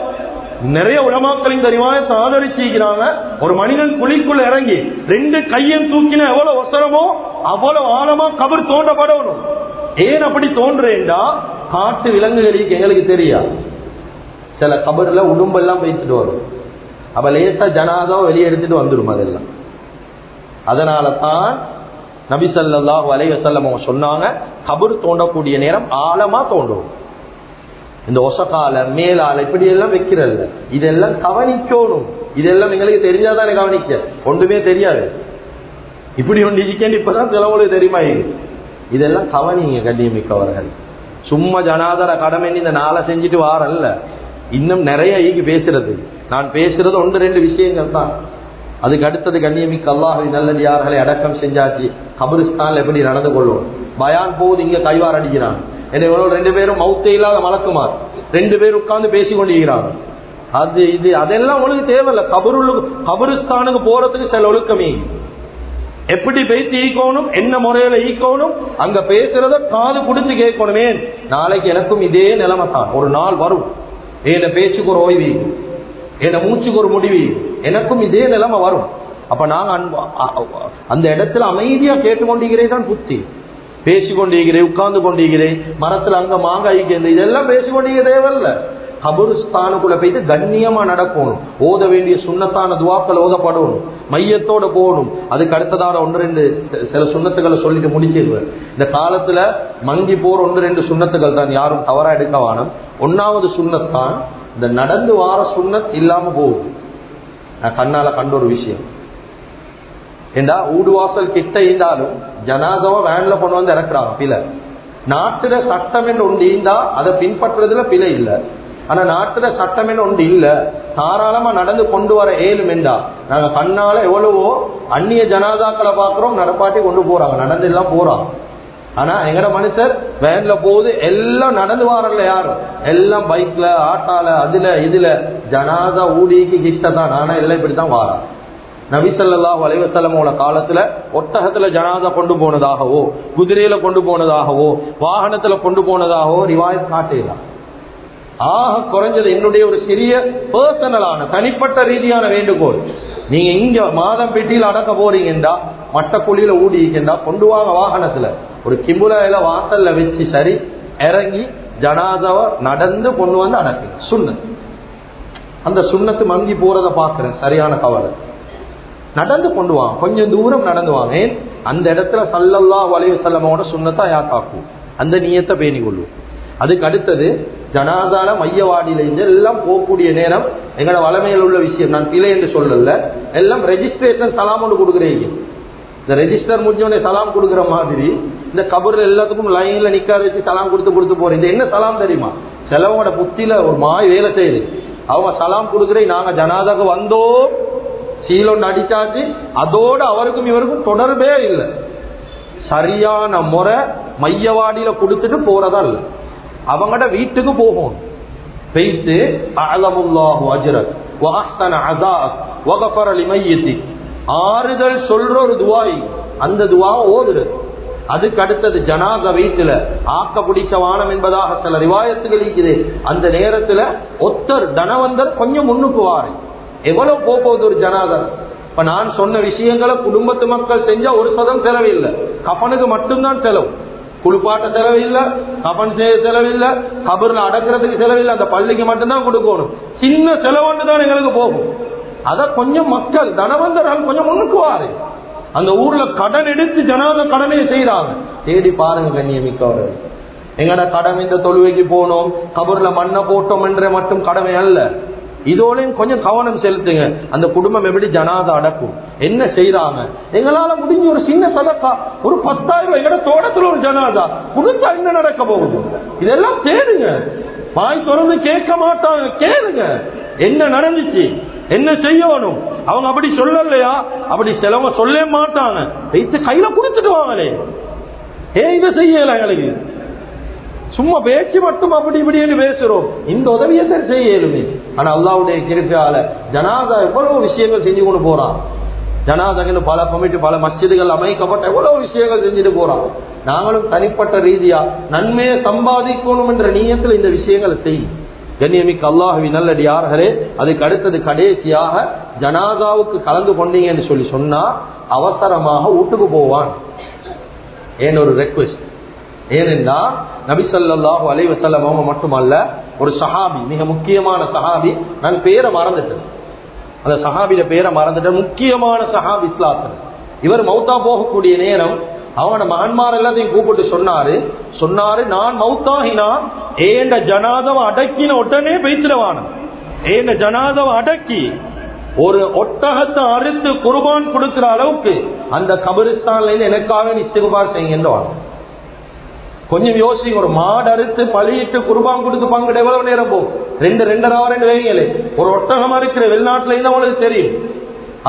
நிறைய உலமாக்கள் இந்த ரிவாயத்தை ஆதரிச்சுக்கிறாங்க. ஒரு மனிதன் குழிக்குள்ள இறங்கி 2 கையும் தூக்கினா எவ்வளவு அவசரமோ அவ்வளவு ஆழமா கபர் தோண்டப்படணும். ஏன் அப்படி தோன்றேன்டா, காட்டு விலங்குகளுக்கு எங்களுக்கு தெரியாது, சில கபர்ல உடும்பெல்லாம் வைத்துட்டு வரும், அப்ப லேசா ஜனாதாவை வெளியே எடுத்துட்டு வந்துடும் அதெல்லாம். அதனால தான் நபி ஸல்லல்லாஹு அலைஹி வஸல்லம் சொன்னாங்க, கபர் தோண்டக்கூடிய நேரம் ஆழமா தோண்டும். இந்த ஒசக்கால மேலால இப்படி எல்லாம் வைக்கிறல்ல, இதெல்லாம் கவனிக்கணும். இதெல்லாம் எங்களுக்கு தெரிஞ்சாதானே கவனிக்க, ஒன்றுமே தெரியாது. இப்படி ஒன்று இருக்கேன் இப்பதான் சிலவங்களுக்கு தெரியுமா? இதெல்லாம் கவனிங்க கண்ணியமிக்கவர்கள். சும்மா ஜனாதர கடமை இந்த நாளை செஞ்சுட்டு வாரல்ல, இன்னும் நிறைய ஈகி பேசுறது. நான் பேசுறது 1-2 விஷயங்கள் தான். அதுக்கு அடுத்தது கண்ணியமிக்க அல்லாஹ்வின் நல்லடியார்களை அடக்கம் செஞ்சாச்சு, கபரிஸ்தான்ல எப்படி நடந்து கொள்ளும். பயான் போகுது, இங்க கைவார் அடிக்கிறாங்க. என்ன 2 பேரும் மௌத்தே இல்லாத மலக்குமார் 2 பேர் உட்கார்ந்து பேசி கொண்டிருக்கிறாங்க. அது இது அதெல்லாம் உங்களுக்கு தேவையில்லை. கபரிஸ்தானுக்கு போறதுக்கு சில ஒழுக்கமே, எப்படி பேசி ஈக்கணும், என்ன முறையில ஈக்கணும், அங்க பேசுறத காது கொடுத்து கேட்கணுமே. நாளைக்கு எனக்கும் இதே நிலைமை தான் ஒரு நாள் வரும். என்ன பேச்சுக்கு ஒரு ஓய்வு, என்ன மூச்சுக்கு ஒரு முடிவு, எனக்கும் இதே நிலைமை வரும். அப்ப நாங்க அந்த இடத்துல அமைதியா கேட்டுக்கொண்டிருக்கிறேன் தான் புத்தி. பேசிக்கொண்டிருக்கிறேன், உட்கார்ந்து கொண்டிருக்கிறேன், மரத்துல அங்க மாங்காய்க்கு இதெல்லாம் பேசிக்கொண்டிருக்க தேவையில்ல. கபருஸ்தானுக்குள்ள போயிட்டு கண்ணியமா நடக்கணும். ஓத வேண்டிய சுண்ணத்தான துவாக்கள் ஓதப்படணும், மையத்தோட போகணும். அதுக்கு அடுத்ததான 1-2 சில சுண்ணத்துக்களை சொல்லிட்டு முடிச்சிருவேன். இந்த காலத்துல மங்கி போற 1-2 சுண்ணத்துக்கள் தான், யாரும் தவறா எடுக்க வேணும். 1வது சுண்ணத்தான் இந்த நடந்து வார சுண்ணத் இல்லாம போகுது. நான் கண்ணால கண்ட ஒரு விஷயம். ஏண்டா ஊடுவாசல் கிட்ட இருந்தாலும் ஜனாதாவை வேன்ல கொண்டு வந்து இறக்குறாங்க. பிழை. நாட்டுல சட்டம் என்று ஒன்று இருந்தா அதை பின்பற்றுறதுல பிழை இல்லை. ஆனா நாட்டுல சட்டம் என்று ஒன்று இல்ல, தாராளமா நடந்து கொண்டு வர ஏலும் என்றா நாங்க கண்ணால எவ்வளவோ அந்நிய ஜனாதாக்களை பாக்குறோம், நடப்பாட்டி கொண்டு போறாங்க, நடந்து எல்லாம் போறாங்க. ஆனா எங்கட மனுஷர் வேன்ல போகுது, எல்லாம் நடந்து வாரல, யாரும் எல்லாம் பைக்ல ஆட்டால அதுல இதுல. ஜனாதா ஊடிக்கு கிட்டதான், ஆனா எல்லாம் இப்படித்தான் வாராங்க. நபி ஸல்லல்லாஹு அலைஹி வஸல்லமோட காலத்துல ஒட்டகத்துல ஜனாதா கொண்டு போனதாகவோ, குதிரையில கொண்டு போனதாகவோ, வாகனத்துல கொண்டு போனதாகவோ ரிவாயத் காட்டலாம். ஆக குறைஞ்சது என்னுடைய ஒரு சிறிய பர்சனலான தனிப்பட்ட ரீதியான வேண்டுகோள், நீங்க இங்க மாதம் பெட்டியில் அடக்க போறீங்கடா, மட்ட குழியில ஊடிக்கின்றா, கொண்டு வாங்க வாகனத்துல, ஒரு கிம்புலையில வாசல்ல வச்சு சரி இறங்கி ஜனாதாவை நடந்து கொண்டு வந்து அடக்குங்க. சுன்னத். அந்த சுன்னத்து மங்கி போறத பாக்குறேன், சரியான கவலை. நடந்து கொண்டு வாங்க, கொஞ்சம் தூரம் நடந்து வாங்க. அந்த இடத்துல ஸல்லல்லாஹு அலைஹி வஸல்லமோட சுன்னத்தா யாத்தாக்கும், அந்த நியத்தை பேணி கொள்ளும். அதுக்கு அடுத்தது ஜனாதால மையவாடியில எல்லாம் போகக்கூடிய நேரம் எங்களோட வளமையில் உள்ள விஷயம், நான் பிழை என்று சொல்லல, எல்லாம் ரெஜிஸ்ட்ரேஷன் சலாம் ஒன்று கொடுக்குறீங்க. இந்த ரெஜிஸ்டர் முடிஞ்சோடனே சலாம் கொடுக்குற மாதிரி இந்த கபர்ல எல்லாத்துக்கும் லைன்ல நிக்காத வச்சு சலாம் கொடுத்து போறீங்க. என்ன சலாம் தெரியுமா? சிலவங்களோட புத்தியில ஒரு மாய் வேலை செய்யுது. அவங்க சலாம் கொடுக்குறேன், நாங்க ஜனாதாக்கு வந்தோம், சீலொன்னு அடிச்சாச்சு, அதோட அவருக்கும் இவருக்கும் தொடர்பே இல்லை. சரியான முறை மையவாடியில கொடுத்துட்டு போறதா இல்ல, அவங்கட வீட்டுக்கு போகும். பெய்து அலமுல்லாஹு அஜ்ரக் வ அஹ்ஸன அஸாஅக் வ கஃபர லிமையிதி, ஆறுதல் சொல்ற ஒரு துஆய், அந்த துஆ ஓதுறது. அதுக்கு அடுத்தது ஜனாதா வீட்டுல ஆக்க பிடிக்க வானம் என்பதாக சில ரிவாயத்துகள் இருக்குது. அந்த நேரத்துல ஒத்தர் தனவந்தர் கொஞ்சம் முன்னுக்கு வாரு, எவ்வளவு போகுது ஒரு ஜனாதா. இப்ப நான் சொன்ன விஷயங்களை குடும்பத்து மக்கள் செஞ்சா ஒரு சதம் செலவில்லை, கஃனுக்கு மட்டும்தான் செலவு. குளிப்பாட்ட செலவில்லை, கஃன் செய்ய செலவில்லை, கபர்ல அடக்கிறதுக்கு செலவில்லை, அந்த பள்ளிக்கு மட்டும்தான் கொடுக்கணும். சின்ன செலவுன்னு தான் எங்களுக்கு போகும். அத கொஞ்சம் மக்கள் தனவந்தர்கள் கொஞ்சம் முன்னுக்கு வாரு. அந்த ஊர்ல கடன் எடுத்து ஜனாத கடமையை செய்யறாங்க. தேடி பாருங்க கண்ணியமிக்கவர்கள். எங்கட கடமை இந்த தொழுவைக்கு போனோம், கபர்ல மண்ணை போட்டோம் என்ற மட்டும் கடமை அல்ல. இதோடையும் கொஞ்சம் கவனம் செலுத்துங்க. அந்த குடும்பம் எப்படி ஜனாதா அடக்கும், என்ன செய்யறாங்க. எங்களால முடிஞ்ச ஒரு சின்ன சதக்கா, ஒரு 10,000 எங்கட தோட்டத்துல ஒரு ஜனாதா கொடுத்தா என்ன நடக்க போகுது, இதெல்லாம் கேளுங்க. வாய் தொடர்ந்து கேட்க மாட்டாங்க, கேளுங்க என்ன நடந்துச்சு, என்ன செய்யணும். அவங்க அப்படி சொல்லலையா, அப்படி சிலவங்க சொல்ல மாட்டாங்க, வைத்து கையில கொடுத்துட்டு வாங்களே, இதை செய்யல எங்களுக்கு சும்மா பேச்சு மட்டும் அப்படி இப்படின்னு பேசுறோம். இந்த உதவியை சரி செய்யலுமே. ஆனா அல்லாஹ்வுடைய கிருபையால ஜனாதா எவ்வளவு விஷயங்கள் செஞ்சு கொண்டு போறான். ஜனாதாக்கு பல கமிட்டி, பல மஸ்ஜிதுகள் அமைக்கப்பட்ட எவ்வளவு விஷயங்கள் செஞ்சுட்டு போறான். நாங்களும் தனிப்பட்ட ரீதியா நன்மையை சம்பாதிக்கணும் என்ற நீயத்தில் இந்த விஷயங்களை செய்யும். கண்ணியமிக்க அல்லாஹ்வின் நல்லடியார்களே, அதுக்கு அடுத்தது கடைசியாக ஜனாதாவுக்கு கலந்து கொண்டீங்க என்று சொல்லி சொன்னா அவசரமாக வீட்டுக்கு போவான். ஏன் ஒரு ரெக்வெஸ்ட், ஏனென்றா நபி ஸல்லல்லாஹு அலைஹி வஸல்லம் அவங்க மட்டுமல்ல, ஒரு சஹாபி, மிக முக்கியமான சஹாபி, நான் பேரை மறந்துட்டேன், அந்த சஹாபியோட பேரை மறந்துட்டேன், முக்கியமான சஹாபி இஸ்லாத்தில். இவர் மௌத்தா போகக்கூடிய நேரம் அவன மகன்மார் எல்லாத்தையும் கூப்பிட்டு சொன்னாரு நான் மௌத்தாகினா ஏண்ட ஜனாதவ அடக்கின உடனே பேசிடுவான. ஏண்ட ஜனாதவ அடக்கி ஒரு ஒட்டகத்தை அறுத்து குர்பான் கொடுக்கிற அளவுக்கு அந்த கபிரிஸ்தான்ல இருந்து எனக்காக இஸ்திக்பார் செய்யுங்கன்னு. கொஞ்சம் யோசிங்க, ஒரு மாடு அறுத்து பழியிட்டு குர்பான் கொடுத்து பங்கிட எவ்வளவு நேரம் போகும்? 2-2.5 hours வைங்களே. ஒரு ஒட்டகம் இருக்கிற வெளிநாட்டுல இருந்து அவங்களுக்கு தெரியும்,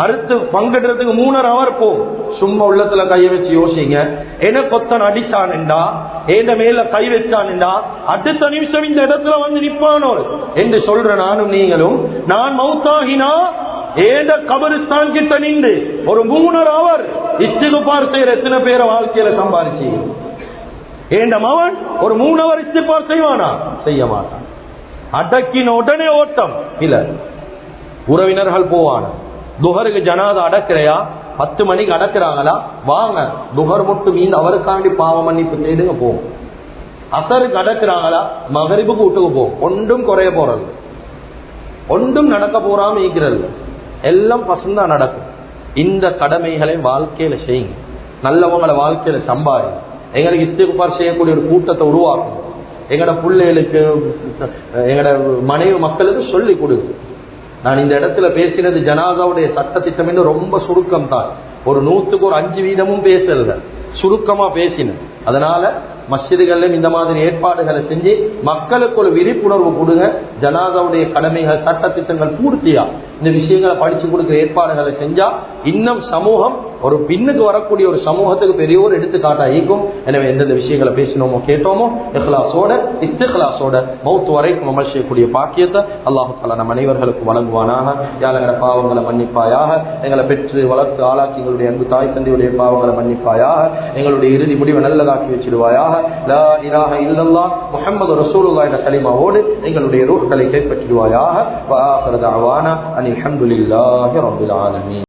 அறுத்து பங்கிடுறதுக்கு 3.5 hours போகும். சும்மா உள்ளத்துல கைய வச்சு யோசிங்க, எனக்கு ஒத்தன் அடிச்சான்டா, ஏண்ட மேல கை வச்சான்டா, அடுத்த நிமிஷம் இந்த இடத்துல வந்து நிப்பானோ என்று சொல்ற நானும் நீங்களும். நான் மௌத்தாகினா ஏண்ட கபரிஸ்தான் கிட்ட நின்று ஒரு 3.5 hours இஸ்திக்பார் செய்யற எத்தனை பேரை வாழ்க்கையில சம்பாதிச்சு? ஏண்ட மவன் ஒரு 3 hours இஸ்திக்பார் செய்வானா? செய்ய மாட்டான். அடக்கின உடனே ஓட்டம் இல்ல. உறவினர்கள் போவான, துஹருக்கு ஜனாதா அடக்கிறையா, 10 மணிக்கு அடக்குறாங்களா, வாங்க துஹர் மட்டும் மீன் அவருக்காண்டி பாவ மன்னிப்பு தேடுங்க போவோம். அசருக்கு அடக்குறாங்களா, மகரிபுக்கு வீட்டுக்கு போவோம். ஒன்றும் குறைய போறது, ஒன்றும் நடக்க போறாம இருக்கிறது, எல்லாம் பசந்தா நடக்கும். இந்த கடமைகளை வாழ்க்கையில செய்யுங்க, நல்லவங்களை வாழ்க்கையில சம்பாதி. எங்களுக்கு இஸ்திக்பார் செய்யக்கூடிய ஒரு கூட்டத்தை உருவாக்கும். எங்கட பிள்ளைகளுக்கு, எங்கட மனைவி மக்களுக்கு சொல்லி கொடுங்க. நான் இந்த இடத்துல பேசினது ஜனாதாவுடைய சட்ட திட்டம் என்று ரொம்ப சுருக்கம் தான், ஒரு 100க்கு ஒரு 5% பேசல, சுருக்கமா பேசினேன். அதனால மஸ்ஜிதுகளிலும் இந்த மாதிரி ஏற்பாடுகளை செஞ்சு மக்களுக்கு ஒரு விழிப்புணர்வு கொடுங்க. ஜனாதாவுடைய கடமைகள் சட்ட திட்டங்கள் பூர்த்தியா இந்த விஷயங்களை படிச்சு கொடுக்கிற ஏற்பாடுகளை செஞ்சா இன்னும் சமூகம் ஒரு பின்னுக்கு வரக்கூடிய ஒரு சமூகத்துக்கு பெரிய ஒரு எடுத்துக்காட்டா இருக்கும். எனவே எந்தெந்த விஷயங்களை பேசினோமோ கேட்டோமோ இஹ்லாஸோட இஸ்திக்லாஸோட மௌத் வரைக்கும் அமல் செய்யக்கூடிய பாக்கியத்தை அல்லாஹ் தஆலா நம் அனைவர்களுக்கு வழங்குவானாக. எங்களோட பாவங்களை மன்னிப்பாயாக, எங்களை பெற்று வளர்த்து ஆளாக்கி எங்களுடைய அன்பு தாய் தந்தையுடைய பாவங்களை மன்னிப்பாயாக, எங்களுடைய இறுதி முடிவை நல்லதாக்கி வச்சிடுவாயாக. லா இலாஹ இல்லல்லாஹ் முஹம்மது ரசூலுல்லாஹ் என்ற கலிமாவோடு எங்களுடைய ரூஹ்களை கைப்பற்றிடுவாயாக. வ ஆகிரு தஅவானா அனில் ஹம்துலில்லாஹி ரப்பில் ஆலமீன்.